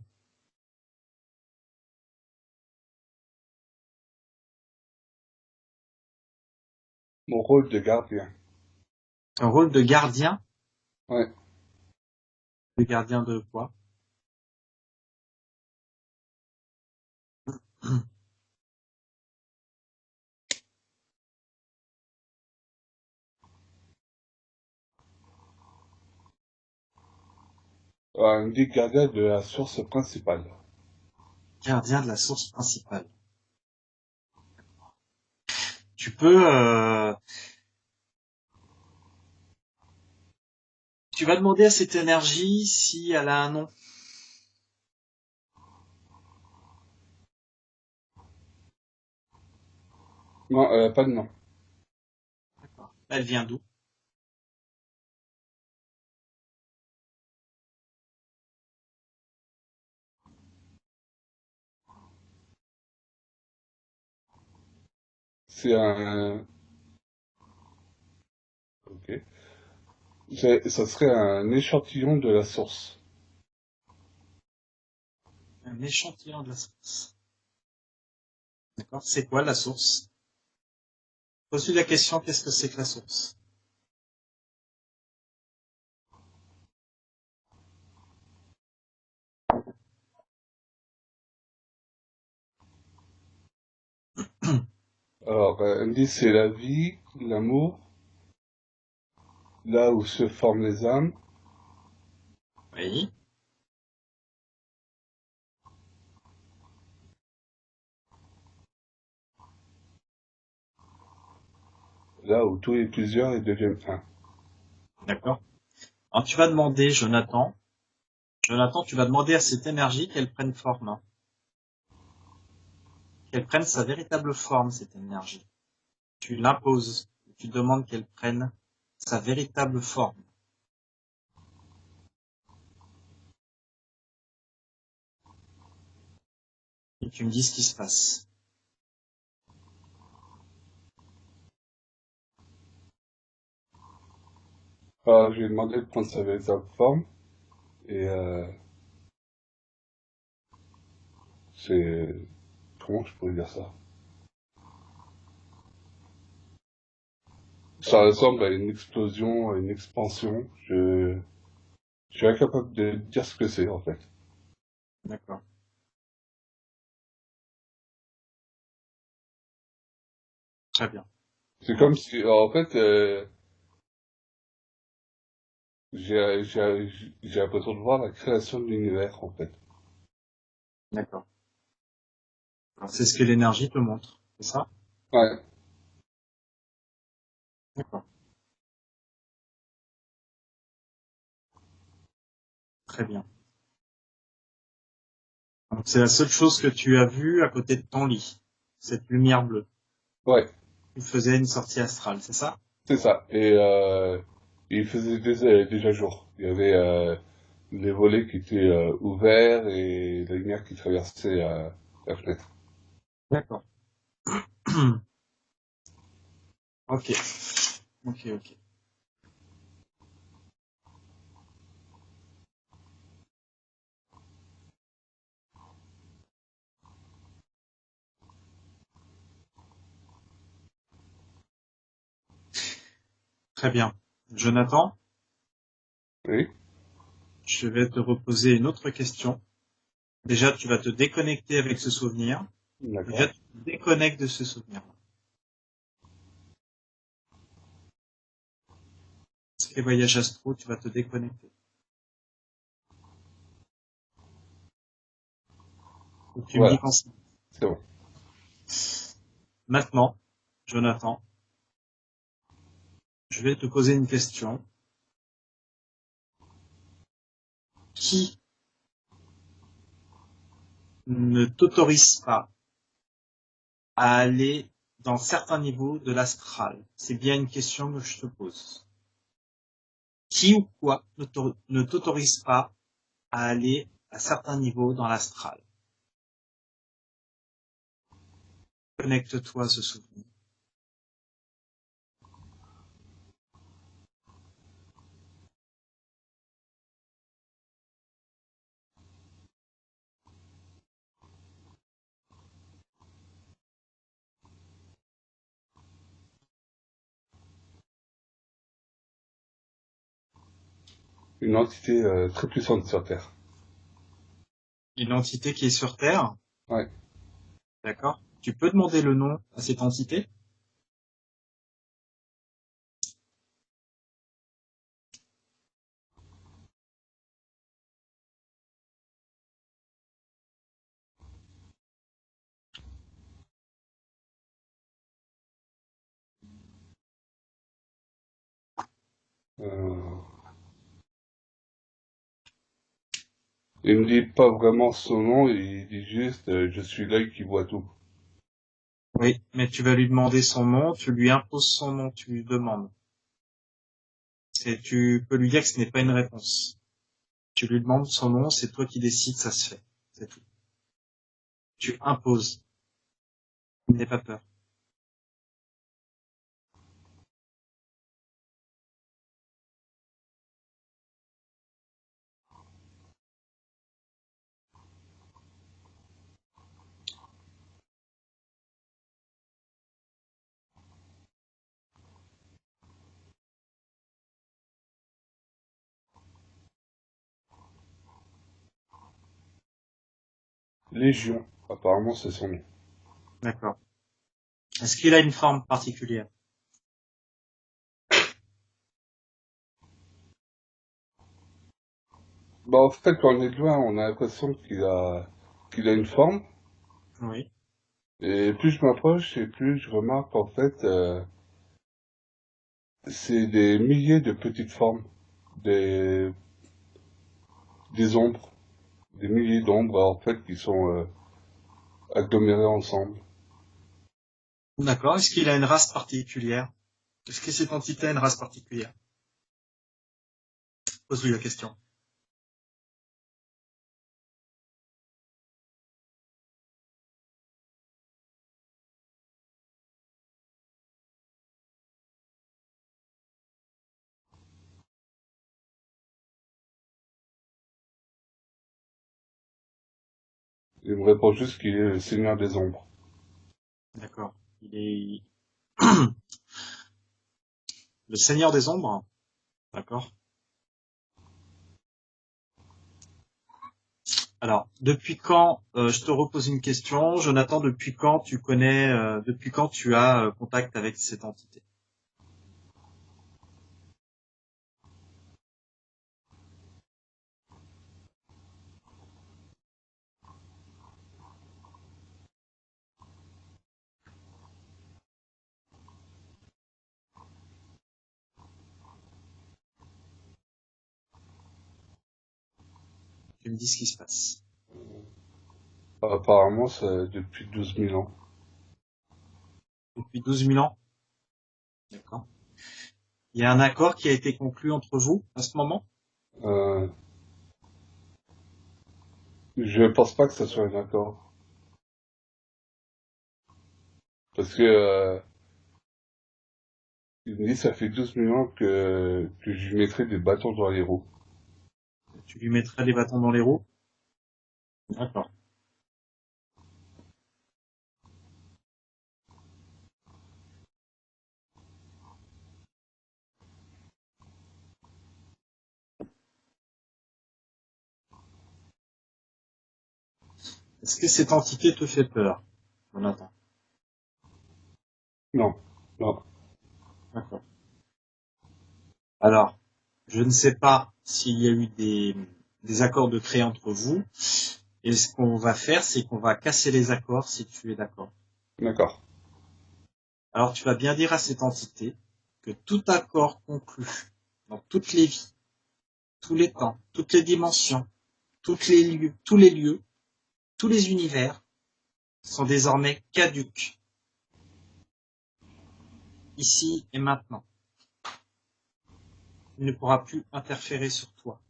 Mon rôle de gardien. un rôle de gardien. Ouais. De gardien de quoi? Un dit gardien de la source principale. Gardien de la source principale. Tu peux, tu vas demander à cette énergie si elle a un nom. Non, pas de nom. D'accord. Elle vient d'où? C'est un... Ok. Ça serait un échantillon de la source. Un échantillon de la source. D'accord. C'est quoi la source? Pose-lui la question, qu'est-ce que c'est que la source? Alors, elle me dit c'est la vie, l'amour, là où se forment les âmes, Oui. là où tout est plusieurs et deviennent un. D'accord. Alors tu vas demander, Jonathan, tu vas demander à cette énergie qu'elle prenne forme, qu'elle prenne sa véritable forme, cette énergie. Tu l'imposes, tu demandes qu'elle prenne sa véritable forme. Et tu me dis ce qui se passe. Alors, je lui ai demandé de prendre sa véritable forme, et c'est... Comment je pourrais dire ça? Ça ressemble à une explosion, à une expansion. Je suis incapable de dire ce que c'est, en fait. D'accord. Très bien. C'est Bon. comme si, en fait, j'ai l'impression de voir la création de l'univers, en fait. D'accord. Alors, c'est ce que l'énergie te montre. C'est ça? Ouais, D'accord. Très bien. Donc, c'est la seule chose que tu as vue à côté de ton lit. Cette lumière bleue. ouais, Tu faisais une sortie astrale, c'est ça? c'est ça. Et il faisait déjà jour. Il y avait les volets qui étaient ouverts et la lumière qui traversait la fenêtre. D'accord. Ok. Ok, ok. Très bien. Jonathan, Oui, je vais te reposer une autre question. Déjà, tu vas te déconnecter avec ce souvenir. Déjà, d'accord. tu te déconnectes de ce souvenir. Parce que les voyages astro, tu vas te déconnecter. Et tu me dis Voilà, quand c'est. c'est bon. Maintenant, Jonathan, je vais te poser une question. Qui ne t'autorise pas à aller dans certains niveaux de l'astral? C'est bien une question que je te pose. Qui ou quoi ne t'autorise pas à aller à certains niveaux dans l'astral? Connecte-toi à ce souvenir. Une entité très puissante sur Terre. Une entité qui est sur Terre, Ouais. d'accord? Tu peux demander le nom à cette entité? Euh, il me dit pas vraiment son nom, il dit juste je suis l'œil qui voit tout. Oui, mais tu vas lui demander son nom, tu lui imposes son nom, tu lui demandes. Tu peux lui dire que ce n'est pas une réponse. Tu lui demandes son nom, c'est toi qui décides, ça se fait. C'est tout. Tu imposes. N'aie pas peur. Légion, apparemment c'est son nom. D'accord. Est-ce qu'il a une forme particulière? Bah en fait quand on est de loin, on a l'impression qu'il a une forme, Oui. et plus je m'approche et plus je remarque en fait c'est des milliers de petites formes, des, des ombres, des milliers d'ombres en fait qui sont agglomérées ensemble. D'accord. Est-ce qu'il a une race particulière? Est-ce que cette entité a une race particulière? Pose-lui la question. Il me répond juste qu'il est le seigneur des ombres. D'accord. Il est le seigneur des ombres. D'accord. Alors, depuis quand, je te repose une question, Jonathan, depuis quand tu as contact avec cette entité? Tu me dis ce qui se passe. Apparemment c'est depuis 12 000 ans. Depuis 12 000 ans? D'accord. Il y a un accord qui a été conclu entre vous à ce moment? Euh, je pense pas que ça soit un accord. Parce que il me dit ça fait 12 000 ans que je lui mettrai des bâtons dans les roues. Tu lui mettrais des bâtons dans les roues? D'accord. Est-ce que cette entité te fait peur, Jonathan? Non, non. D'accord. Alors, je ne sais pas s'il y a eu des accords de créer entre vous. Et ce qu'on va faire, c'est qu'on va casser les accords si tu es d'accord. D'accord. Alors, tu vas bien dire à cette entité que tout accord conclu dans toutes les vies, tous les temps, toutes les dimensions, tous les lieux, tous les univers sont désormais caducs, ici et maintenant. Il ne pourra plus interférer sur toi.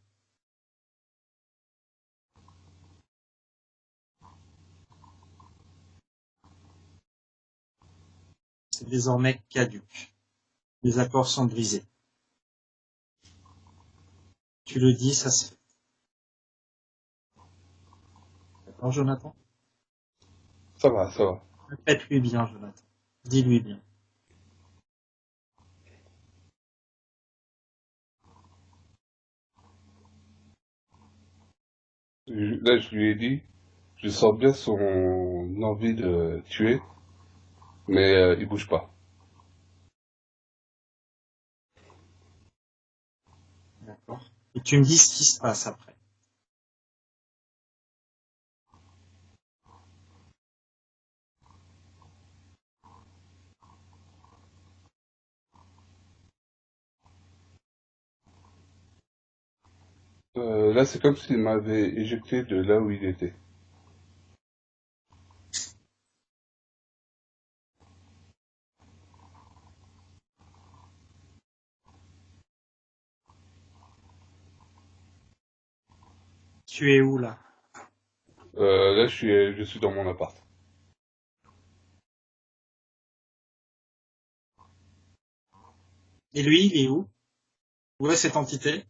C'est désormais caduc. Les accords sont brisés. Tu le dis, ça se fait. D'accord, Jonathan? Ça va, ça va. Répète-lui bien, Jonathan. Dis-lui bien. Là, je lui ai dit, je sens bien son envie de tuer, mais il bouge pas. D'accord? Et tu me dis ce qui se passe après. Là, c'est comme s'il m'avait éjecté de là où il était. Tu es où là? Là, je suis dans mon appart. Et lui, il est où? Où est cette entité?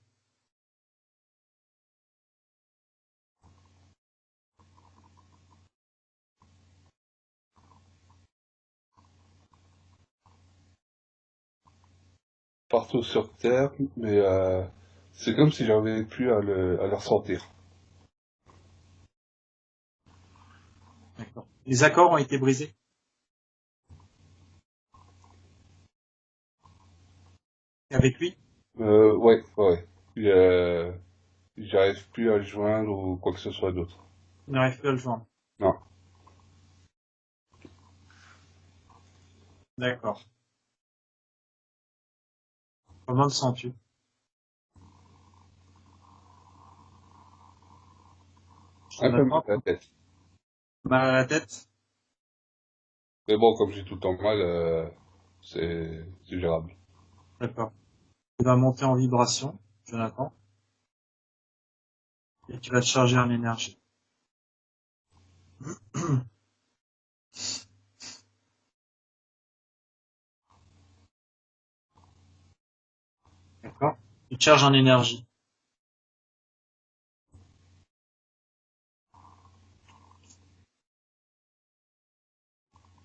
Partout sur Terre, mais c'est comme si j'avais plus à le ressentir. D'accord. Les accords ont été brisés avec lui? Ouais, ouais. J'arrive plus à le joindre ou quoi que ce soit d'autre. Il n'arrive plus à le joindre. Non. D'accord. Comment te sens-tu? Un peu mal Jonathan, à la tête. mal à la tête? Mais bon, comme j'ai tout le temps mal, c'est gérable. D'accord. Tu vas monter en vibration, Jonathan, et tu vas te charger en énergie. D'accord? Tu te charges en énergie.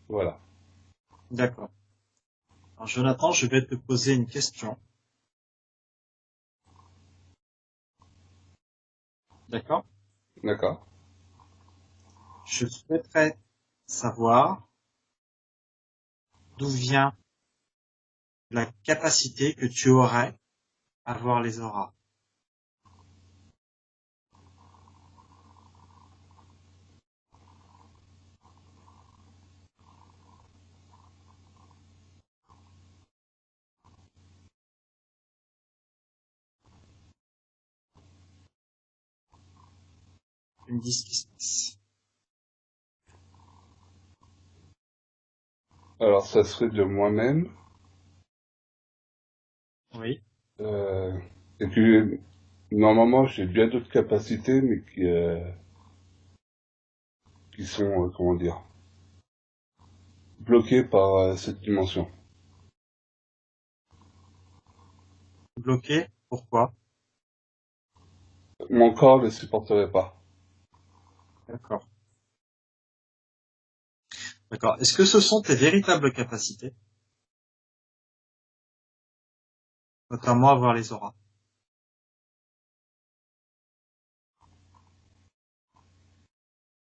Voilà. D'accord. Alors, Jonathan, je vais te poser une question. D'accord? D'accord. Je souhaiterais savoir d'où vient la capacité que tu aurais à voir les auras. Tu me dis ce qui se passe. Alors, ça serait de moi-même. Oui. Euh, et puis, normalement, j'ai bien d'autres capacités, mais qui sont, comment dire, bloquées par cette dimension. Bloqué. Pourquoi? Mon corps ne le supporterait pas. D'accord. D'accord. Est-ce que ce sont tes véritables capacités, notamment à voir les auras?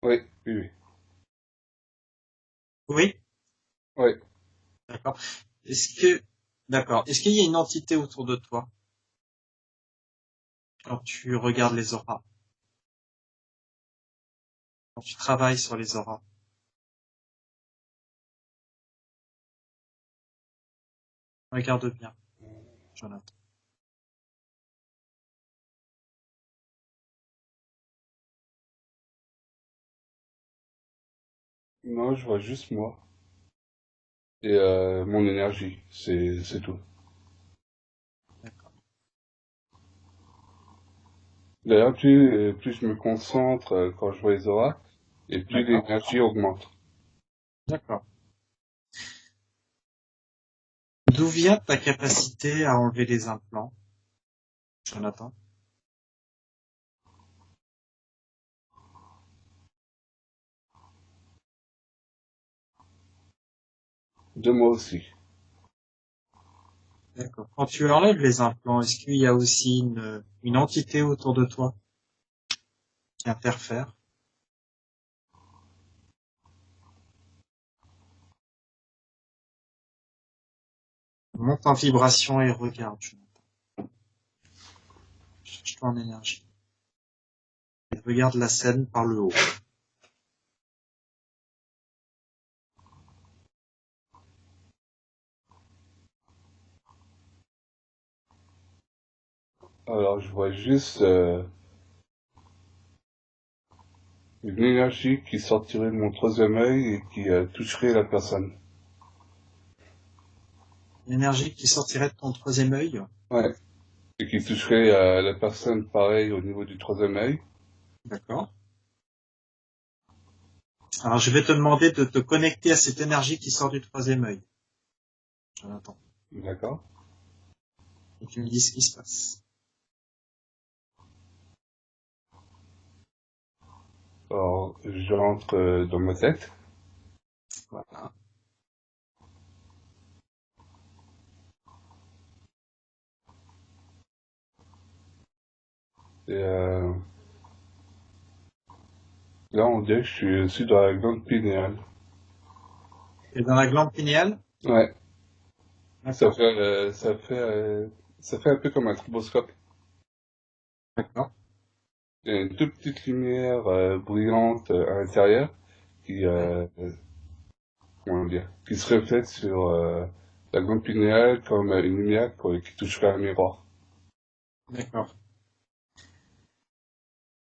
Oui, oui, oui. Oui. Oui. D'accord. Est-ce que, d'accord. Est-ce qu'il y a une entité autour de toi quand tu regardes les auras, quand tu travailles sur les auras? Regarde bien, Jonathan. Non, je vois juste moi. Et mon énergie, c'est tout. D'accord. D'ailleurs, plus je me concentre quand je vois les auras, et plus D'accord. l'énergie augmente. D'accord. D'où vient ta capacité à enlever les implants, Jonathan? De moi aussi. D'accord. Quand tu enlèves les implants, est-ce qu'il y a aussi une entité autour de toi qui interfère? Monte en vibration et regarde, Jonathan. Cherche-toi en énergie. Et regarde la scène par le haut. Alors, je vois juste une énergie qui sortirait de mon troisième œil et qui toucherait la personne. L'énergie qui sortirait de ton troisième œil. Ouais. Et qui toucherait la personne pareil au niveau du troisième œil. D'accord. Alors, je vais te demander de te connecter à cette énergie qui sort du troisième œil. Jonathan. D'accord. Et tu me dis ce qui se passe. Alors, j'entre dans ma tête. Voilà. Et là, on dirait que je suis dans la glande pinéale. Et dans la glande pinéale? Ouais. Ça D'accord. fait, euh, ça fait, euh, ça fait un peu comme un stroboscope. D'accord. Il y a une toute petite lumière brillante à l'intérieur qui, Ouais. comment dire, qui se reflète sur la glande pinéale comme une lumière qui toucherait un miroir. D'accord.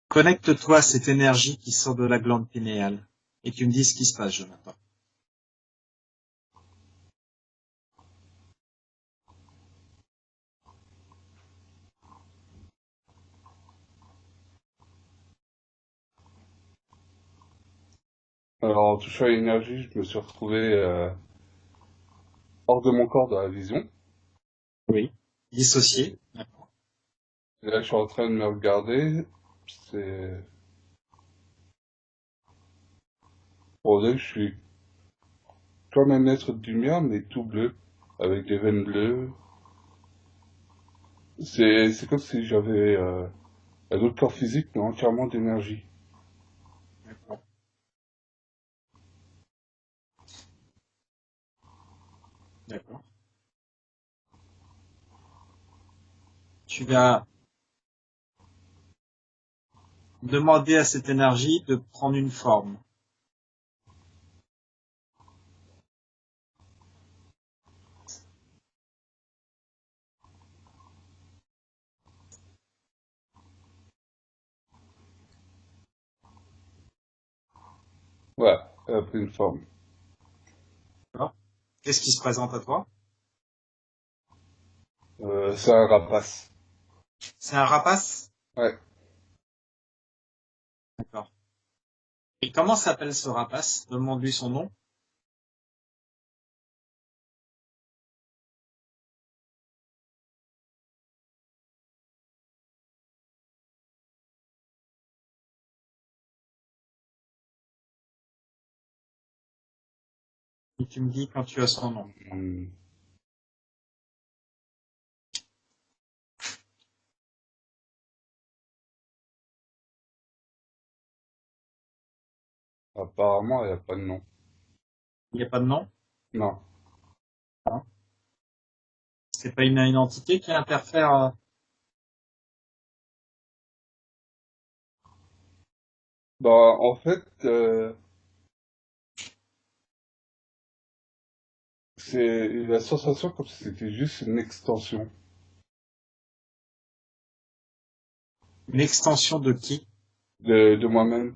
Connecte-toi à cette énergie qui sort de la glande pinéale. Et tu me dis ce qui se passe, Jonathan. Alors, en touchant à l'énergie, je me suis retrouvé hors de mon corps dans la vision. Oui. Dissocié. Et là, je suis en train de me regarder. C'est pour dire que je suis comme un être de lumière, mais tout bleu, avec des veines bleues. C'est comme si j'avais un autre corps physique, mais entièrement d'énergie. D'accord. D'accord. Tu vas demander à cette énergie de prendre une forme. Voilà, elle a pris une forme. D'accord. Qu'est-ce qui se présente à toi? C'est un rapace. C'est un rapace? Ouais. D'accord. Et comment s'appelle ce rapace? Demande-lui son nom. Et tu me dis quand tu as son nom. Hmm. Apparemment, elle a pas de nom. Il n'y a pas de nom? Non. Hein. C'est pas une entité qui interfère. Bah, en fait, c'est la sensation comme si c'était juste une extension Une extension de qui? de moi-même.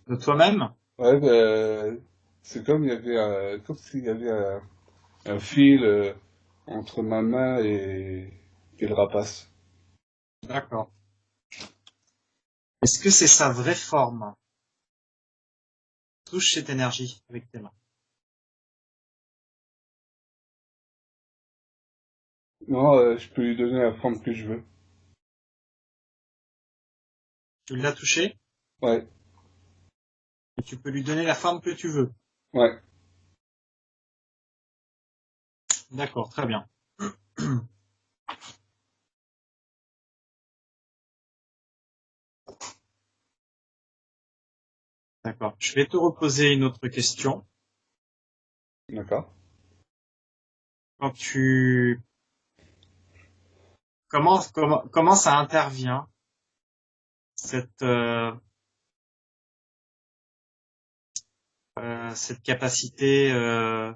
De toi-même? Ouais, bah, c'est comme comme s'il y avait un fil entre ma main et le rapace. D'accord. Est-ce que c'est sa vraie forme? Touche cette énergie avec tes mains. Non, je peux lui donner la forme que je veux. Tu l'as touché Ouais, et tu peux lui donner la forme que tu veux. ouais, D'accord, très bien. D'accord. Je vais te reposer une autre question. d'accord. Quand tu comment ça intervient cette cette capacité à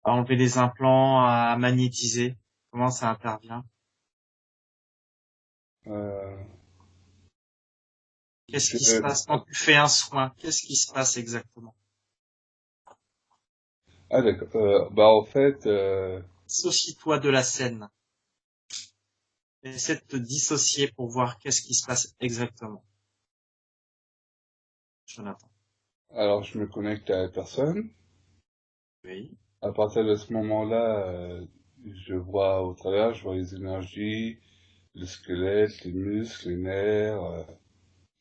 enlever les implants, à magnétiser? Comment ça intervient? Euh, Qu'est-ce qui se je- passe quand tu fais un soin? Qu'est-ce qui se passe exactement? Ah, d'accord. Bah, en fait, Dissocie-toi de la scène. Essaie de te dissocier pour voir qu'est-ce qui se passe exactement. Jonathan. Alors, je me connecte à la personne. Oui. À partir de ce moment-là, je vois au travers, je vois les énergies, le squelette, les muscles, les nerfs,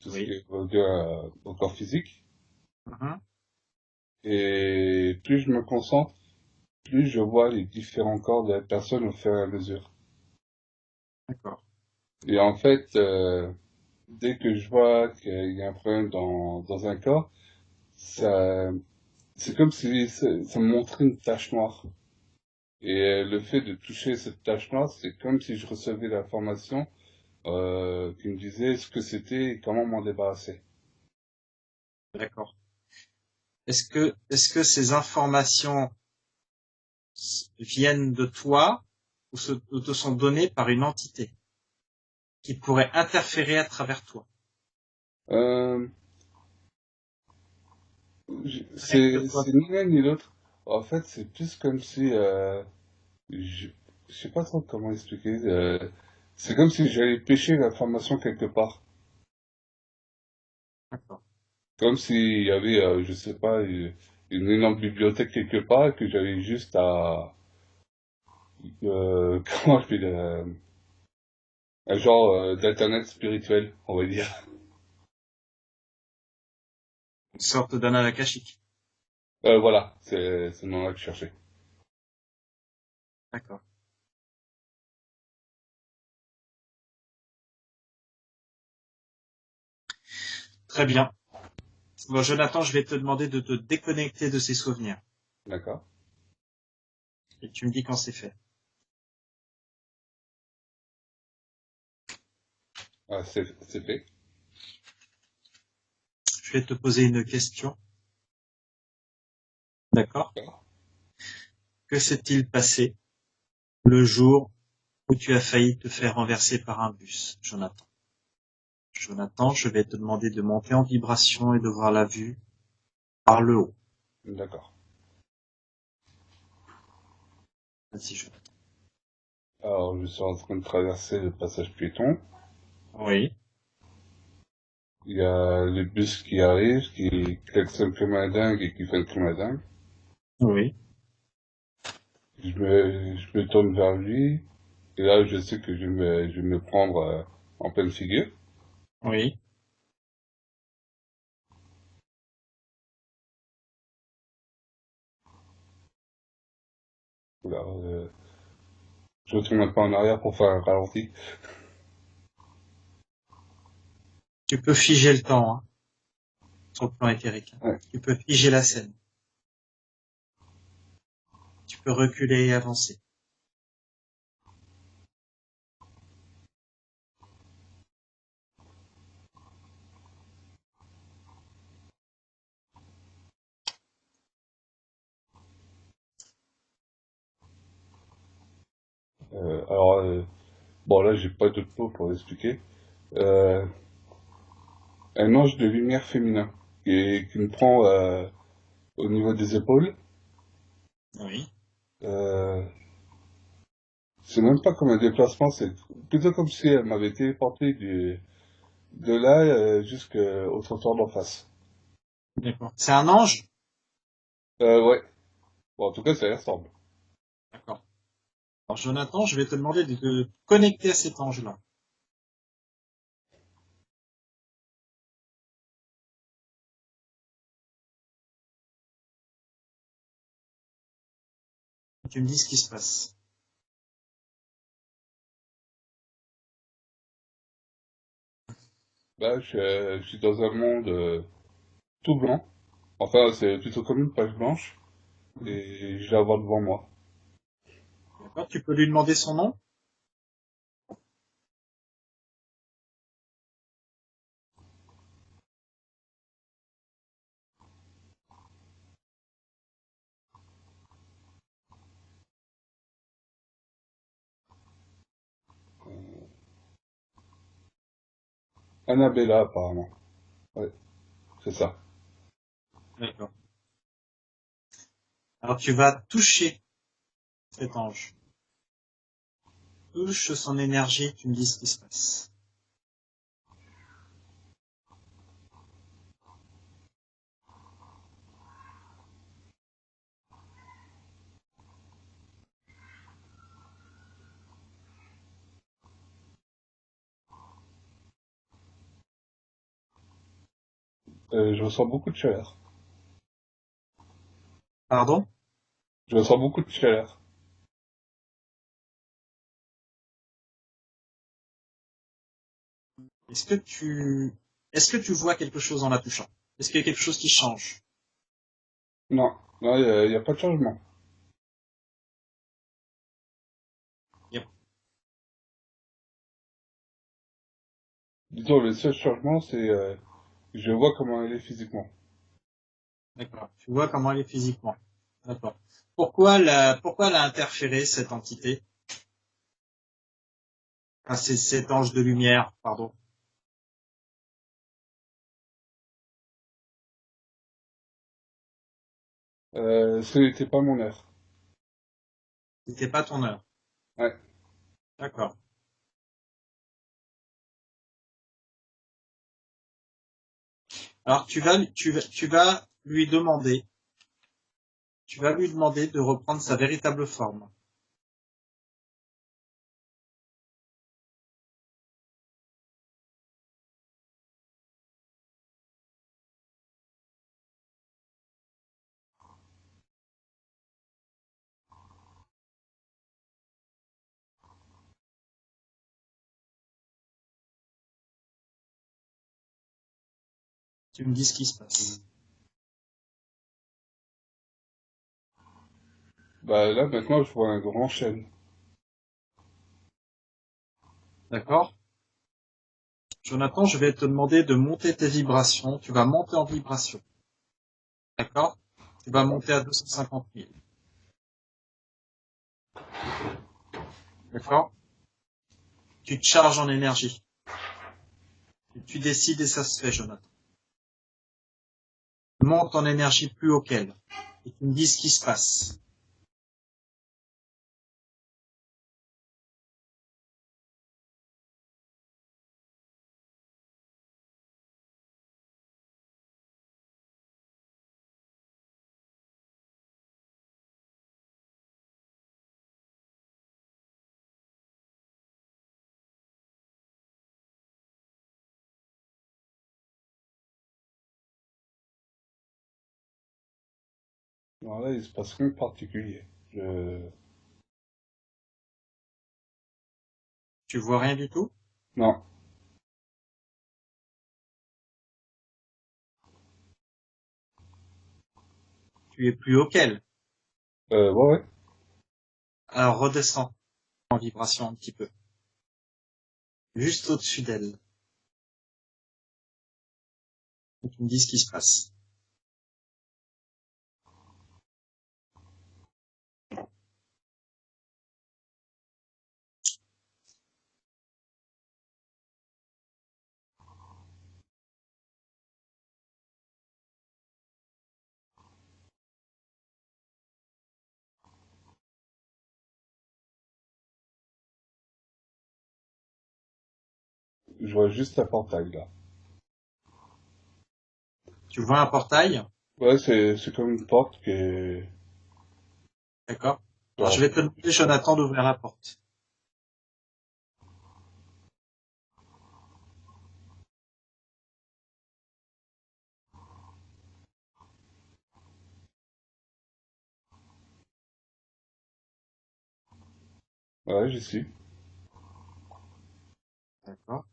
tout ce qui Oui. est au corps physique. Mhm. Et plus je me concentre, plus je vois les différents corps de la personne au fur et à mesure. D'accord. Et en fait, dès que je vois qu'il y a un problème dans un corps, ça, c'est comme si ça me montrait une tache noire. Et le fait de toucher cette tache noire, c'est comme si je recevais l'information qui me disait ce que c'était et comment m'en débarrasser. D'accord. Est-ce que ces informations viennent de toi ou te sont données par une entité qui pourrait interférer à travers toi? Euh, Connecte-toi. c'est ni l'un ni l'autre. En fait, c'est plus comme si je, je sais pas trop comment expliquer. C'est comme si j'allais pêcher l'information quelque part. D'accord. Comme s'il y avait, je sais pas, une énorme bibliothèque quelque part et que j'avais juste à, comment je fais, un genre d'internet spirituel, on va dire. Une sorte d'anal akashique. Voilà, c'est le nom là que je cherchais. D'accord. Très bien. Bon, Jonathan, je vais te demander de te déconnecter de ces souvenirs. D'accord. Et tu me dis quand c'est fait. Ah, c'est fait. Je vais te poser une question. D'accord? D'accord. Que s'est-il passé le jour où tu as failli te faire renverser par un bus, Jonathan? Jonathan, je vais te demander de monter en vibration et de voir la vue par le haut. D'accord. Vas-y, Jonathan. Alors, je suis en train de traverser le passage piéton. Oui, Il y a les bus qui arrivent, qui klaxonnent comme un dingue et qui font comme un dingue. oui, Je me tourne vers lui, et là, je sais que je vais me prendre en pleine figure. oui. Oula, je retourne un peu en arrière pour faire un ralenti. Tu peux figer le temps, hein, sur le plan éthérique. Ouais. Tu peux figer la scène. Tu peux reculer et avancer. Alors, bon, là, j'ai pas d'autres mots pour l'expliquer. Euh, un ange de lumière féminin qui me prend au niveau des épaules. Oui. Euh, c'est même pas comme un déplacement, c'est plutôt comme si elle m'avait téléporté de là jusqu'au trottoir d'en face. D'accord. C'est un ange? Ouais. Bon, en tout cas, ça y ressemble. D'accord. Alors, Jonathan, je vais te demander de te connecter à cet ange-là. Tu me dis ce qui se passe. Là, je suis dans un monde tout blanc. Enfin, c'est plutôt comme une page blanche. Mhm. Et je la vois devant moi. D'accord. Tu peux lui demander son nom? Annabella, apparemment. Ouais, c'est ça. D'accord. Alors, tu vas toucher cet ange. Touche son énergie, tu me dis ce qui se passe. Je ressens beaucoup de chaleur. Pardon? Je ressens beaucoup de chaleur. Est-ce que tu, est-ce que tu vois quelque chose en la touchant? Est-ce qu'il y a quelque chose qui change? Non, non, y a pas de changement. Yep. Disons, le seul changement, c'est je vois comment elle est physiquement. D'accord. Tu vois comment elle est physiquement. D'accord. Pourquoi elle a interféré, cette entité? Enfin, c'est cet ange de lumière, pardon. Ce n'était pas mon heure. C'était pas ton heure. Ouais. D'accord. Alors tu vas lui demander de reprendre sa véritable forme. Tu me dis ce qui se passe. Bah là, maintenant, je vois un grand chêne. D'accord? Jonathan, je vais te demander de monter tes vibrations. Tu vas monter en vibration. D'accord? Tu vas D'accord. monter à 250 000. D'accord? Tu te charges en énergie. Tu décides et ça se fait, Jonathan. Monte en énergie plus haut qu'elle. Et tu me dis ce qui se passe. Alors là, il se passe rien de particulier. Tu vois rien du tout? Non. Tu es plus haut qu'elle. Ouais, ouais. Alors redescends en vibration un petit peu. Juste au-dessus d'elle. Et tu me dis ce qui se passe. Je vois juste un portail, là. Tu vois un portail? Ouais, c'est comme une porte qui est... D'accord? Alors je genre, vais te demander, Jonathan, d'ouvrir la porte. ouais, j'y suis. D'accord?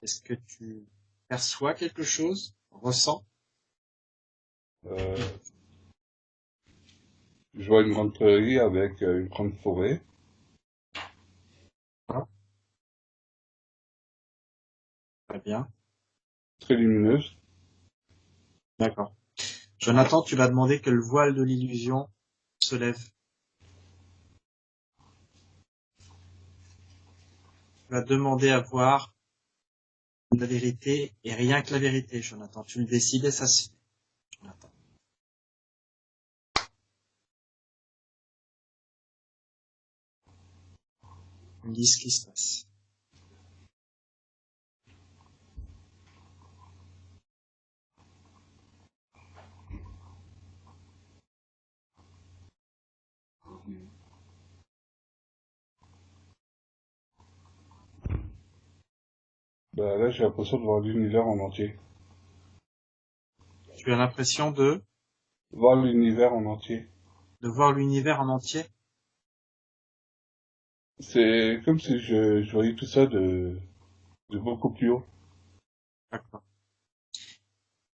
Est-ce que tu perçois quelque chose? Ressens? Euh, je vois une grande prairie avec une grande forêt, Hein. Très bien. très lumineuse. D'accord. Jonathan, tu vas demander que le voile de l'illusion se lève. Tu vas demander à voir la vérité et rien que la vérité, Jonathan. Tu le décides et ça se fait, Jonathan. Tu me dis ce qui se passe. Bah là, j'ai l'impression de voir l'univers en entier. Tu as l'impression voir l'univers en entier. de voir l'univers en entier? C'est comme si je voyais tout ça de beaucoup plus haut. D'accord.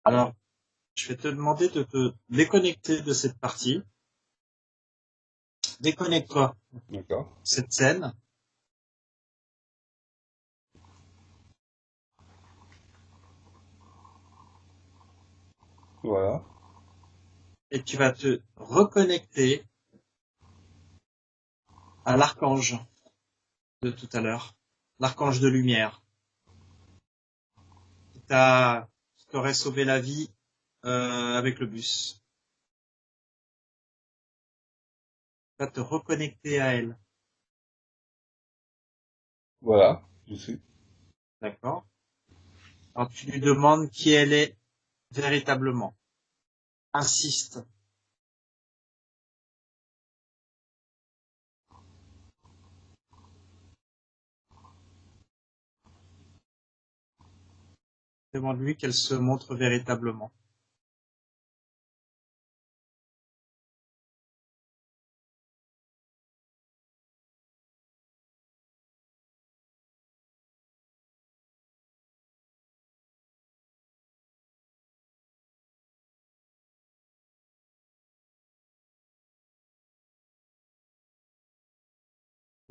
Alors, je vais te demander de te déconnecter de cette partie. Déconnecte-toi D'accord. de cette scène. Voilà. Et tu vas te reconnecter à l'archange de tout à l'heure. L'archange de lumière. Qui t'aurait sauvé la vie, avec le bus. Tu vas te reconnecter à elle. Voilà. Je sais. D'accord? Alors tu lui demandes qui elle est véritablement. Insiste. Demande-lui qu'elle se montre véritablement.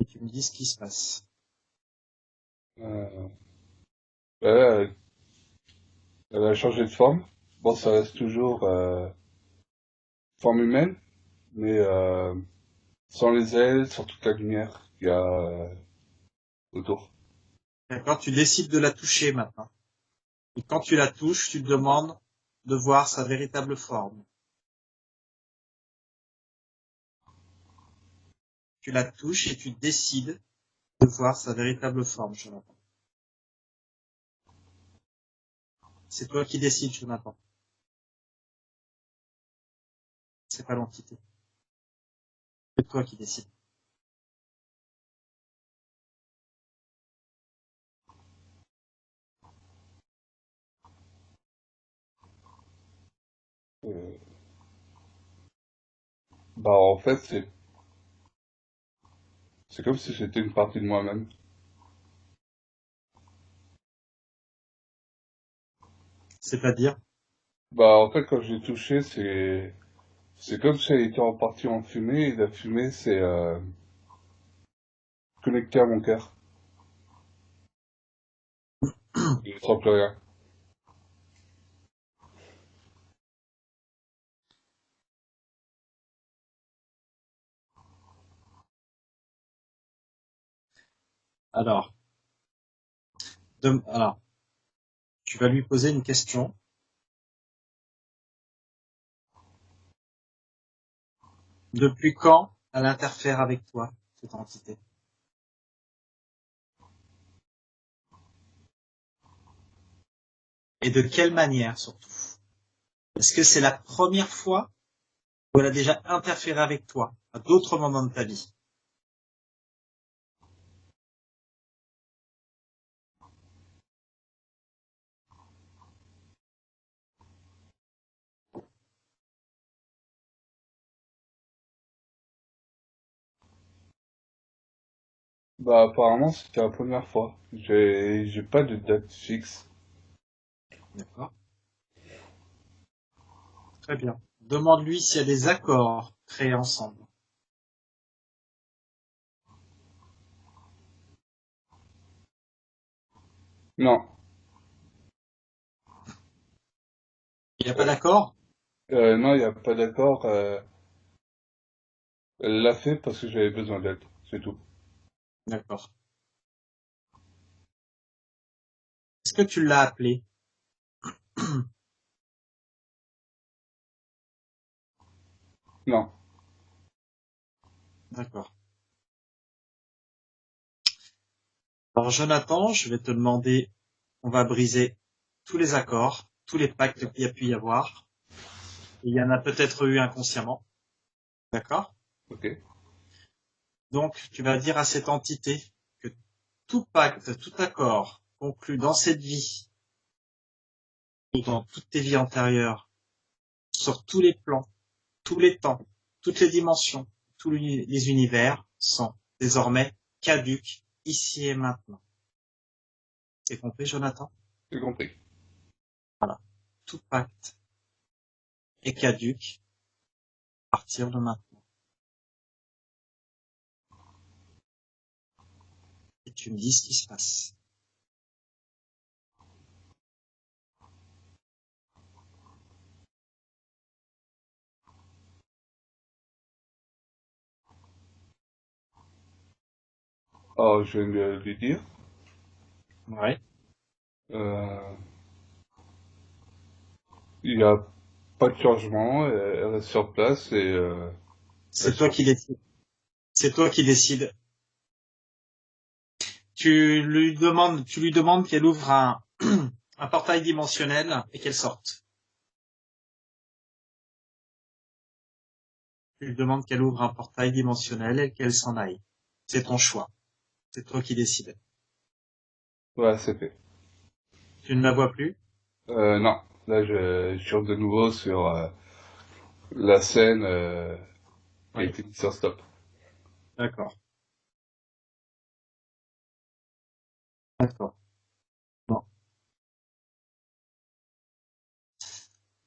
Et tu me dis ce qui se passe. Euh, elle, elle a changé de forme. Bon, ça reste toujours forme humaine, mais sans les ailes, sans toute la lumière qu'il y a autour. D'accord? Tu décides de la toucher maintenant. Et quand tu la touches, tu te demandes de voir sa véritable forme. Tu la touches et tu décides de voir sa véritable forme, Jonathan. C'est toi qui décides, Jonathan. C'est pas l'entité. C'est toi qui décides. Euh, Bah, en fait, c'est comme si c'était une partie de moi-même. C'est-à-dire, Bah, en fait, quand j'ai touché, c'est comme si elle était en partie en fumée, et la fumée, c'est connecté à mon cœur. Je ne sens plus rien. alors, alors, tu vas lui poser une question. Depuis quand elle interfère avec toi, cette entité? Et de quelle manière, surtout? Est-ce que c'est la première fois où elle a déjà interféré avec toi, à d'autres moments de ta vie? Bah, apparemment, c'était la première fois. J'ai pas de date fixe. D'accord? Très bien. Demande-lui s'il y a des accords créés ensemble. Non. Il n'y a pas Euh, d'accord? non, il n'y a pas d'accord. Elle l'a fait parce que j'avais besoin d'aide. C'est tout. D'accord. Est-ce que tu l'as appelé? Non. D'accord. Alors Jonathan, je vais te demander, on va briser tous les accords, tous les pactes qu'il y a pu y avoir. Il y en a peut-être eu inconsciemment. D'accord? Ok. Donc, tu vas dire à cette entité que tout pacte, tout accord conclu dans cette vie ou dans toutes tes vies antérieures sur tous les plans, tous les temps, toutes les dimensions, tous les univers sont désormais caduques ici et maintenant. C'est compris, Jonathan? J'ai compris. Voilà. Tout pacte est caduque à partir de maintenant. Et tu me dis ce qui se passe. Alors, je viens de lui dire. Ouais. Euh, il n'y a pas de changement, elle reste sur place et elle C'est toi qui survit. décides. C'est toi qui décides. Tu lui demandes qu'elle ouvre un portail dimensionnel et qu'elle sorte. Tu lui demandes qu'elle ouvre un portail dimensionnel et qu'elle s'en aille. C'est ton choix. C'est toi qui décides. Voilà, c'est fait. Tu ne la vois plus? Non, là je suis de nouveau sur la scène qui a Oui. été mise sur stop. D'accord. D'accord. Bon.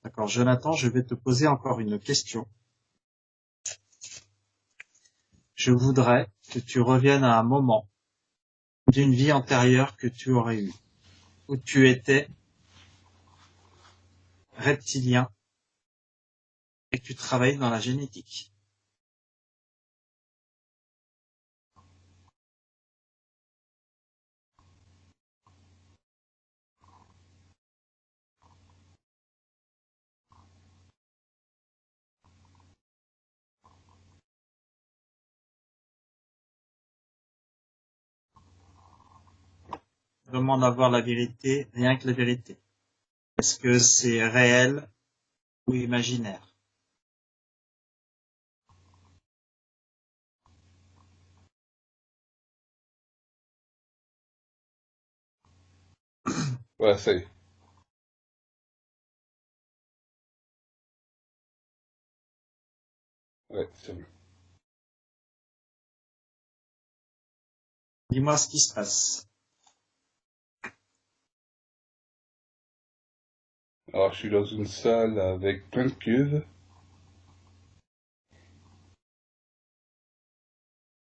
D'accord. Jonathan, je vais te poser encore une question. Je voudrais que tu reviennes à un moment d'une vie antérieure que tu aurais eue, où tu étais reptilien et que tu travaillais dans la génétique. Demande à voir la vérité, rien que la vérité. Est-ce que c'est réel ou imaginaire? Ouais, ça y est. Ouais, c'est bon. Dis-moi ce qui se passe. Alors je suis dans une salle avec plein de cuves.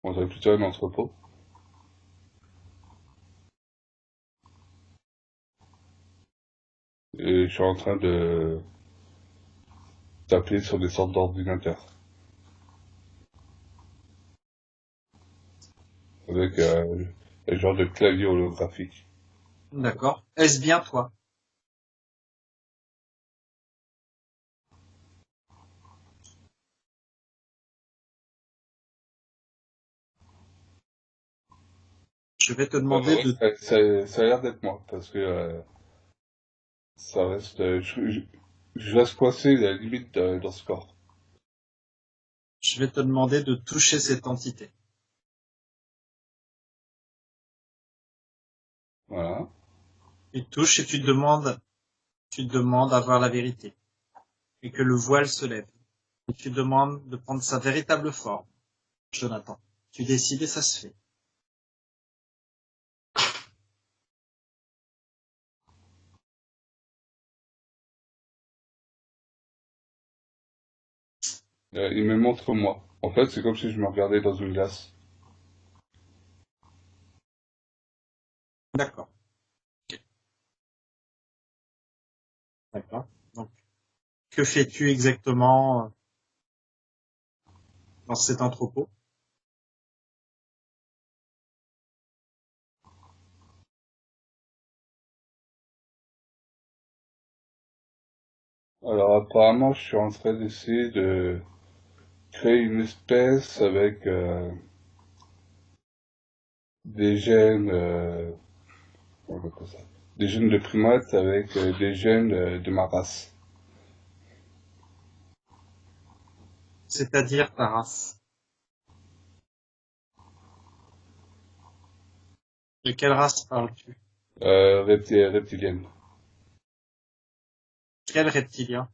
On dirait plutôt un entrepôt. Et je suis en train de taper sur des sortes d'ordinateurs. Avec un genre de clavier holographique. D'accord. Est-ce bien toi? Je vais te demander de, Ouais, ça a l'air d'être moi, parce que ça reste... je reste coincé à la limite dans ce corps. je vais te demander de toucher cette entité. Voilà. Tu touches et tu demandes à voir la vérité. Et que le voile se lève. Et tu demandes de prendre sa véritable forme. Jonathan. Tu décides et ça se fait. Il me montre moi. En fait, c'est comme si je me regardais dans une glace. D'accord. D'accord. Donc, que fais-tu exactement dans cet entrepôt? Alors apparemment, je suis en train d'essayer de créer une espèce avec des gènes, comment on appelle ça, des gènes de primates avec des gènes de ma race. C'est-à-dire ta race. De quelle race parles-tu? Reptilienne. Quel reptilien?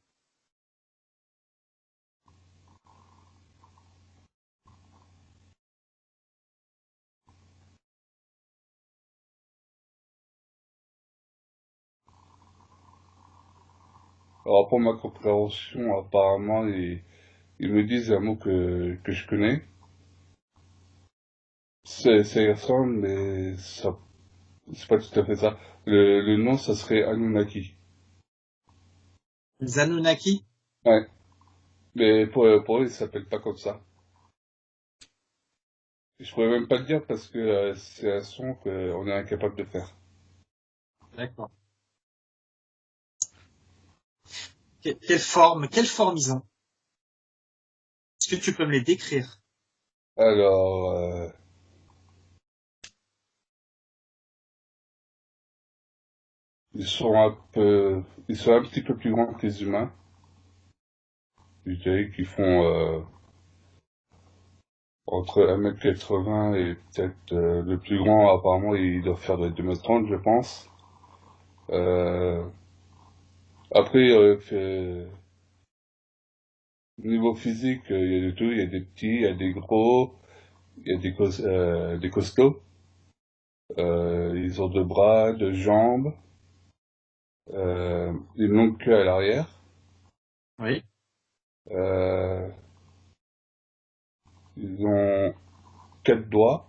Alors pour ma compréhension, apparemment, ils me disent un mot que je connais. Ça y ressemble, mais ça, c'est pas tout à fait ça. Le nom, ça serait Anunnaki. Les Anunnaki? Ouais. Mais pour eux, ils s'appellent pas comme ça. Je pourrais même pas le dire parce que c'est un son qu'on est incapable de faire. D'accord. Quelle forme ils ont? Est-ce que tu peux me les décrire? Alors, ils sont un petit peu plus grands que les humains. Je dirais qu'ils font entre 1m80 et peut-être le plus grand, apparemment, il doit faire de 2m30, je pense. Euh, après, niveau physique, il y a de tout. Il y a des petits, il y a des gros, il y a des costauds. Ils ont deux bras, deux jambes, une longue queue à l'arrière. Oui. Euh, ils ont quatre doigts.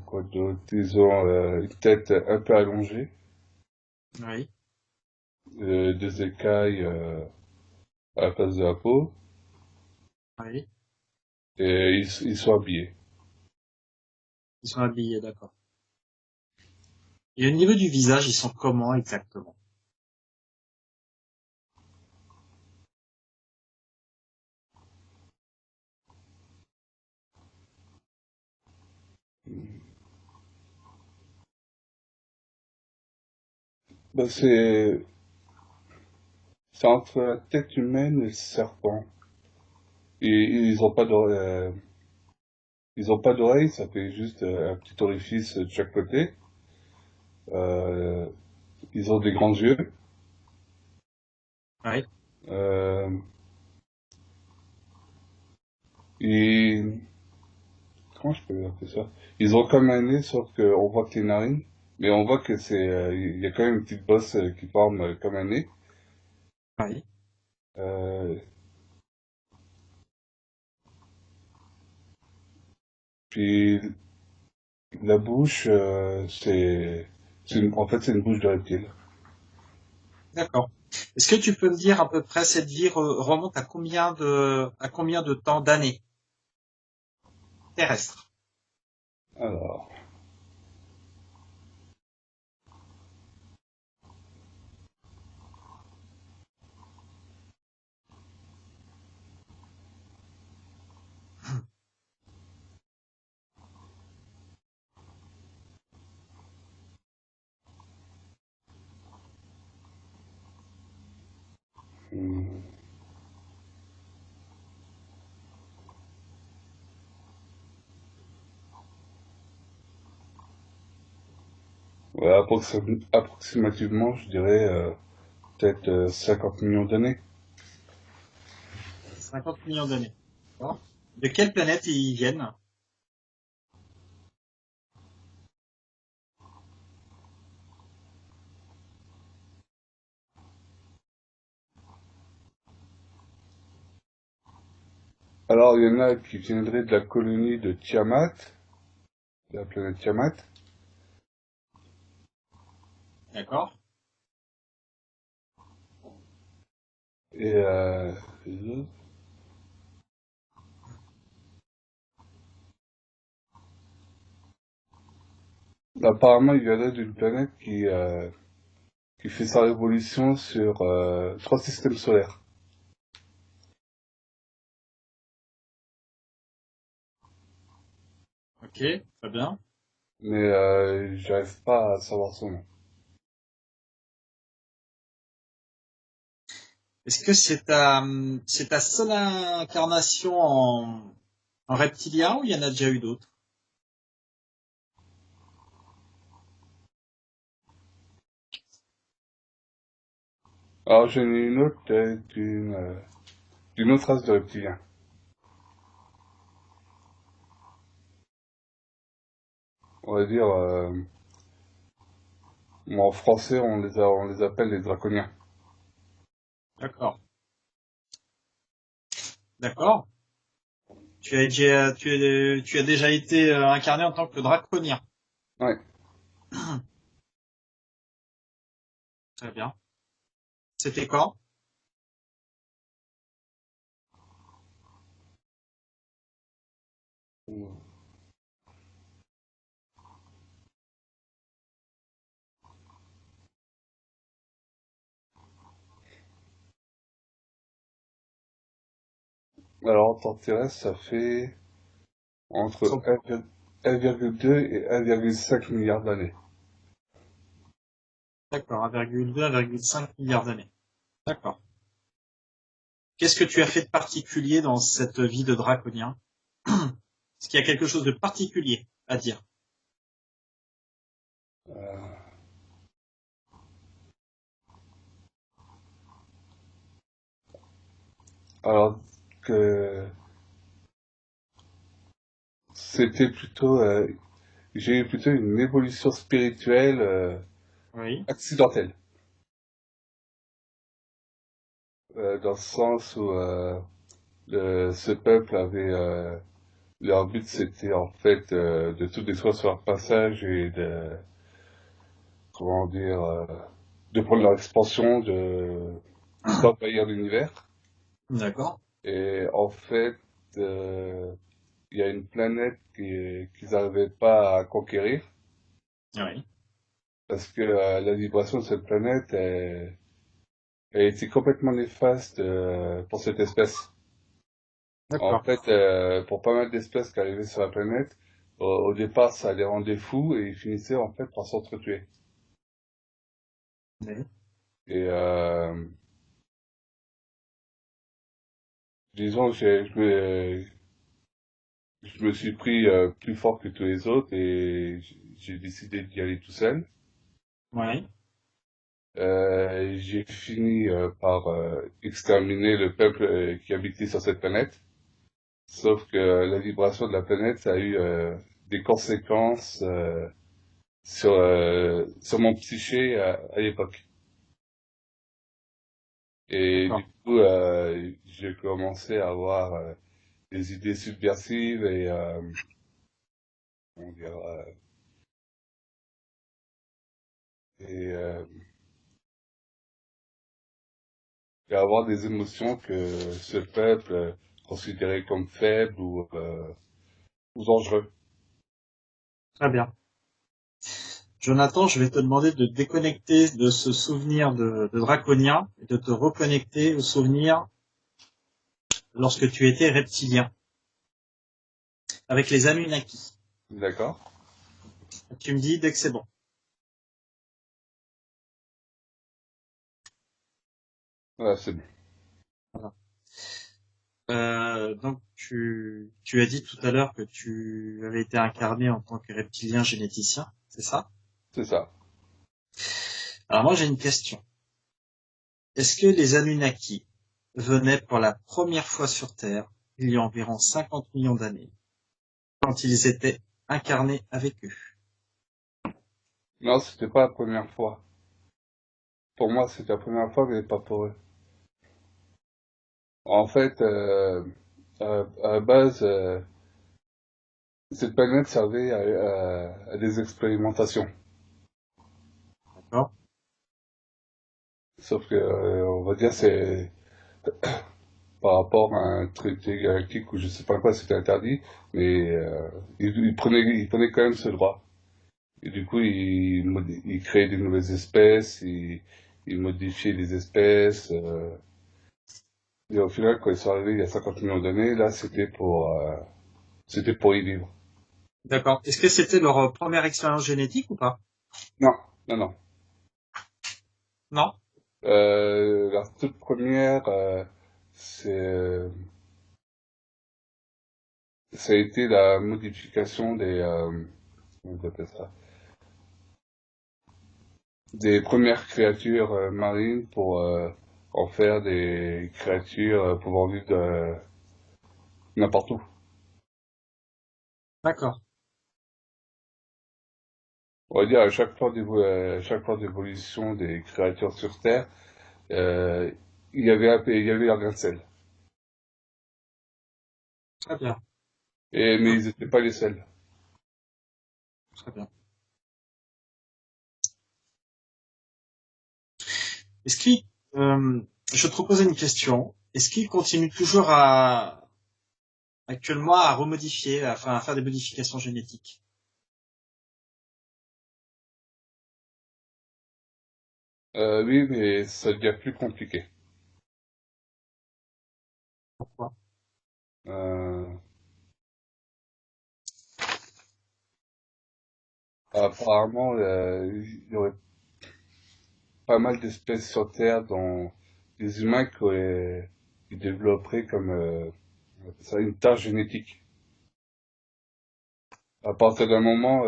Quoi d'autre? Ils ont une tête un peu allongée, Oui. des écailles à la place de la peau, Oui. et ils sont habillés. Ils sont habillés, d'accord. Et au niveau du visage, ils sont comment exactement? Ben, c'est entre la tête humaine et le serpent. Et ils ont pas d'oreilles, ça fait juste un petit orifice de chaque côté. Euh, ils ont des grands yeux. Oui. Euh, et comment je peux appeler ça? Ils ont comme un nez, sauf qu'on voit que les narines, mais on voit que il y a quand même une petite bosse qui forme comme un nez. Oui. Euh, puis la bouche, en fait, c'est une bouche de reptile. D'accord. Est-ce que tu peux me dire à peu près cette vie remonte à combien de temps d'années terrestres? Alors, hum, ouais, approximativement, je dirais peut-être 50 millions d'années. 50 millions d'années. D'accord. De quelle planète ils viennent? Alors, il y en a qui viendraient de la colonie de Tiamat, de la planète Tiamat, D'accord. et les autres, apparemment, il viendrait d'une planète qui fait sa révolution sur trois systèmes solaires. Ok, très bien. Mais j'arrive pas à savoir son nom. Est-ce que c'est ta seule incarnation en reptilien ou il y en a déjà eu d'autres? Alors, j'en ai une autre d'une autre race de reptiliens. On va dire En français, on les appelle les draconiens. D'accord. D'accord. Tu as déjà été incarné en tant que draconien. Ouais. Très bien. C'était quand? Alors, en temps terrestre, ça fait entre 1,2 et 1,5 milliard d'années. D'accord, 1,2, 1,5 milliard d'années. D'accord. Qu'est-ce que tu as fait de particulier dans cette vie de draconien? Est-ce qu'il y a quelque chose de particulier à dire? Euh, alors que c'était plutôt, j'ai eu plutôt une évolution spirituelle Oui. accidentelle, dans le sens où ce peuple avait leur but c'était en fait de tout détruire sur leur passage et de comment dire de prendre leur expansion, de d'envahir l'univers. D'accord. Et en fait, euh, il y a une planète qu'ils n'arrivaient pas à conquérir Oui. parce que la vibration de cette planète elle était complètement néfaste pour cette espèce. En D'accord. fait, pour pas mal d'espèces qui arrivaient sur la planète, au départ, ça les rendait fous et ils finissaient en fait par s'entretuer. Oui. Et disons, je me suis pris plus fort que tous les autres et j'ai décidé d'y aller tout seul. Oui. J'ai fini par exterminer le peuple qui habitait sur cette planète. Sauf que la vibration de la planète, ça a eu des conséquences sur mon psyché à l'époque. Et du D'accord. coup, j'ai commencé à avoir des idées subversives et comment dire, et, euh, et avoir des émotions que ce peuple considérait comme faibles ou dangereux. Très bien. Jonathan, je vais te demander de déconnecter de ce souvenir de draconien et de te reconnecter au souvenir lorsque tu étais reptilien avec les Anunnaki. D'accord? Tu me dis dès que c'est bon. Voilà, c'est bon. Voilà. Donc tu as dit tout à l'heure que tu avais été incarné en tant que reptilien généticien, c'est ça? C'est ça. Alors moi j'ai une question. Est-ce que les Anunnaki venaient pour la première fois sur Terre il y a environ 50 millions d'années, quand ils étaient incarnés avec eux? Non, c'était pas la première fois. Pour moi, c'était la première fois, mais pas pour eux. En fait, à la base, cette planète servait à des expérimentations. D'accord? Sauf que, on va dire, c'est par rapport à un traité galactique ou je sais pas quoi, c'était interdit, mais il prenait quand même ce droit. Et du coup, il créait des nouvelles espèces, il modifiait les espèces. Et au final, quand ils sont arrivés il y a 50 millions d'années, là, c'était pour y vivre. D'accord. Est-ce que c'était leur première expérience génétique ou pas? Non, non, non. Non? La toute première, c'est, ça a été la modification comment on appelle ça? Des premières créatures marines pour en faire des créatures pouvant vivre n'importe où. D'accord. on va dire, à chaque plan d'évolution des créatures sur Terre, euh, il y avait un grain de sel. Très bien, Mais ils n'étaient pas les seuls. très bien. Est-ce qu'il, euh, je te propose une question. Est-ce qu'il continue toujours actuellement à remodifier, à faire des modifications génétiques? Oui, mais ça devient plus compliqué. Pourquoi? Euh, apparemment, il y aurait pas mal d'espèces sur Terre dont des humains qui développeraient comme on appelle ça une tare génétique. À partir d'un moment,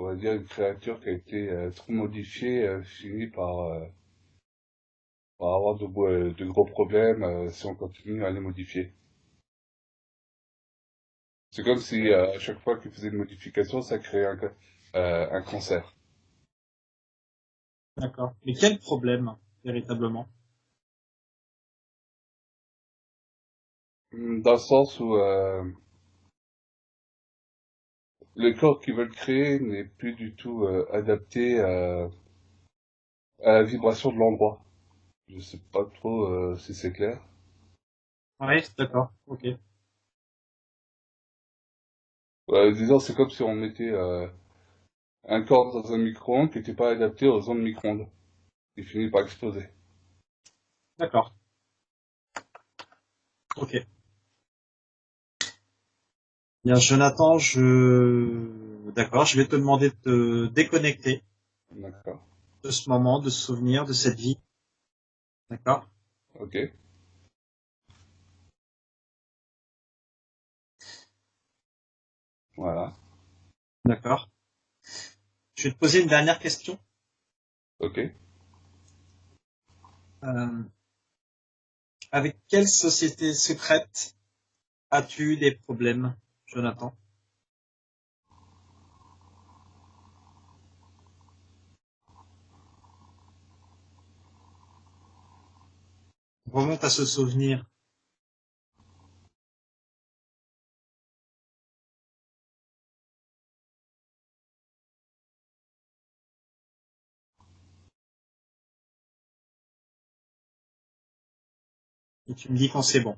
on va dire une créature qui a été trop modifiée finit par avoir de gros problèmes si on continue à les modifier. C'est comme si à chaque fois qu'ils faisaient une modification, ça créait un cancer. D'accord. Mais quel problème, véritablement? Dans le sens où le corps qu'ils veulent créer n'est plus du tout adapté à la vibration de l'endroit. Je sais pas trop si c'est clair. Oui, d'accord. Ok. Disons, c'est comme si on mettait un corps dans un micro-ondes qui n'était pas adapté aux ondes micro-ondes. Il finit par exploser. D'accord. Ok. Bien, Jonathan, d'accord, je vais te demander de te déconnecter D'accord. de ce moment, de ce souvenir, de cette vie. D'accord? Ok. Voilà. D'accord. Je vais te poser une dernière question. Ok. Euh, avec quelle société secrète as-tu eu des problèmes, Jonathan? Remonte à ce souvenir. Et tu me dis quand c'est bon.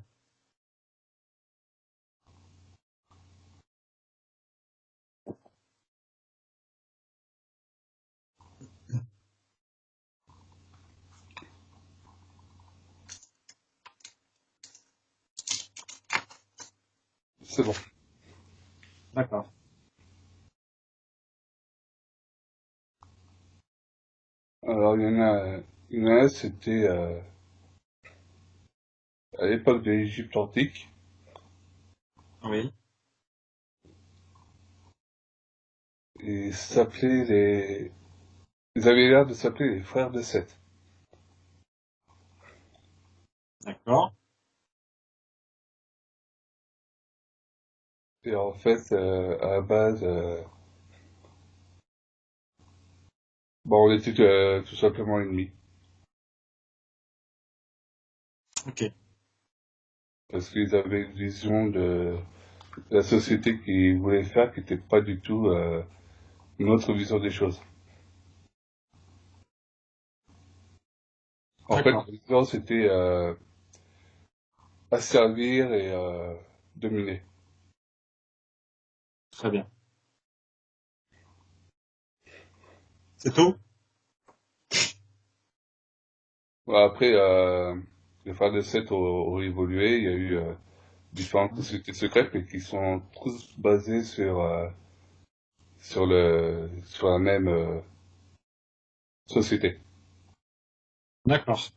C'est bon. D'accord. Alors, il y en a, c'était à l'époque de l'Égypte antique. Oui. Et ils avaient l'air de s'appeler les frères de Seth. D'accord. Et en fait, à la base, bon, on était tout simplement ennemis. Ok. Parce qu'ils avaient une vision de la société qu'ils voulaient faire qui n'était pas du tout notre vision des choses. En fait, D'accord. la vision, c'était asservir et dominer. Très bien. C'est tout? Bon, après, les frères de Seth ont évolué. Il y a eu différentes sociétés secrètes, mais qui sont tous basées sur la même société. D'accord.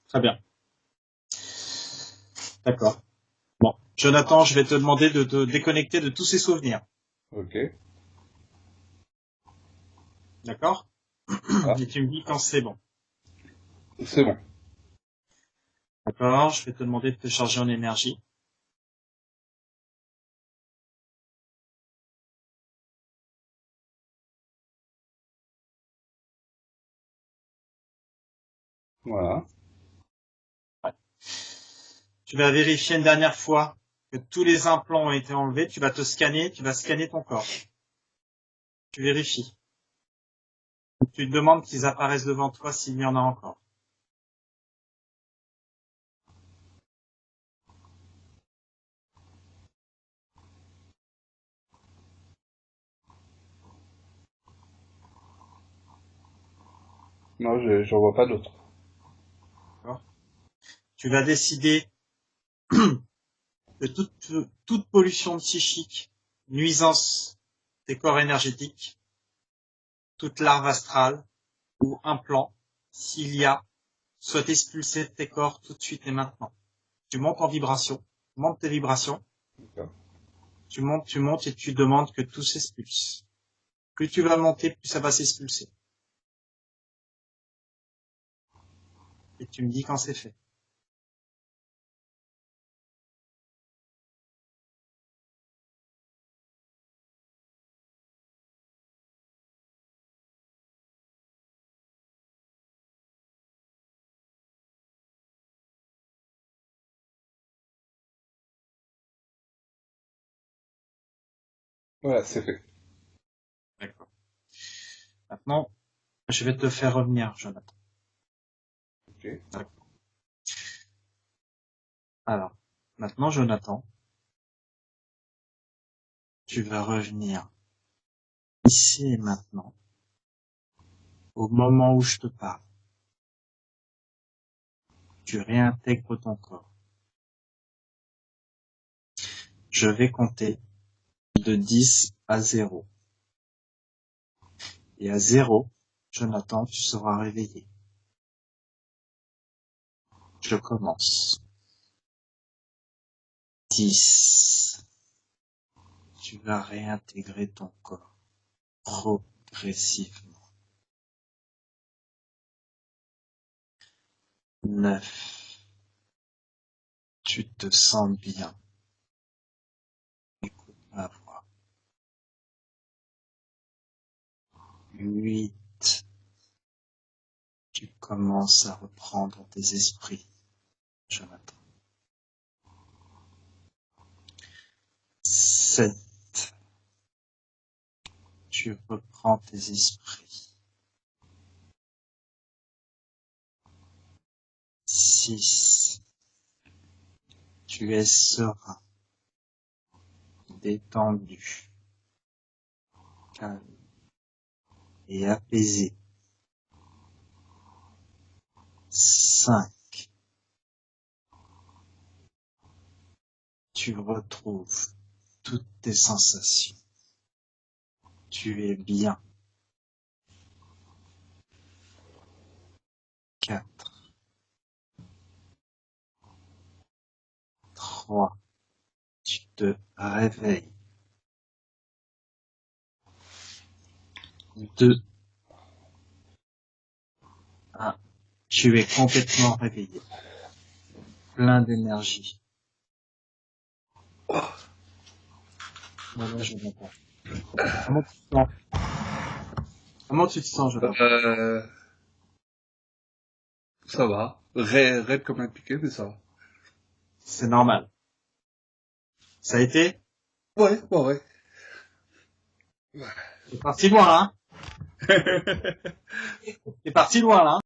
Très bien. D'accord. Bon. Jonathan, je vais te demander de te déconnecter de tous ces souvenirs. Ok. D'accord? Ah, Et tu me dis quand c'est bon. c'est bon. D'accord? Je vais te demander de te charger en énergie. Voilà. Tu vas vérifier une dernière fois que tous les implants ont été enlevés. Tu vas scanner ton corps. Tu vérifies. Tu te demandes qu'ils apparaissent devant toi s'il y en a encore. Non, j'en vois pas d'autres. D'accord. Tu vas décider de toute pollution psychique, nuisance des corps énergétiques, toute larve astrale ou implant, s'il y a, soit expulsé de tes corps tout de suite et maintenant. Tu montes en vibration, monte tes vibrations, D'accord. tu montes et tu demandes que tout s'expulse. Plus tu vas monter, plus ça va s'expulser. Et tu me dis quand c'est fait. Voilà, c'est fait. D'accord. Maintenant, je vais te faire revenir, Jonathan. Ok. D'accord. Alors, maintenant, Jonathan, tu vas revenir ici et maintenant, au moment où je te parle. Tu réintègres ton corps. Je vais compter de 10 à 0. Et à 0, Jonathan, tu seras réveillé. Je commence. 10. Tu vas réintégrer ton corps progressivement. 9. Tu te sens bien. Écoute ma voix. 8. Tu commences à reprendre tes esprits, Jonathan. 7. Tu reprends tes esprits. 6. Tu es serein, détendu, calme et apaisé. 5. Tu retrouves toutes tes sensations. Tu es bien. 4. 3. Tu te réveilles. 2. 1. Tu es complètement réveillé. Plein d'énergie. Voilà, Jonathan. Comment tu te sens? Comment tu te sens, Jonathan? Ça va. Raide comme un piqué, mais ça va. C'est normal. Ça a été? Ouais, ouais. C'est parti loin, là, hein? C'est parti loin, là, hein?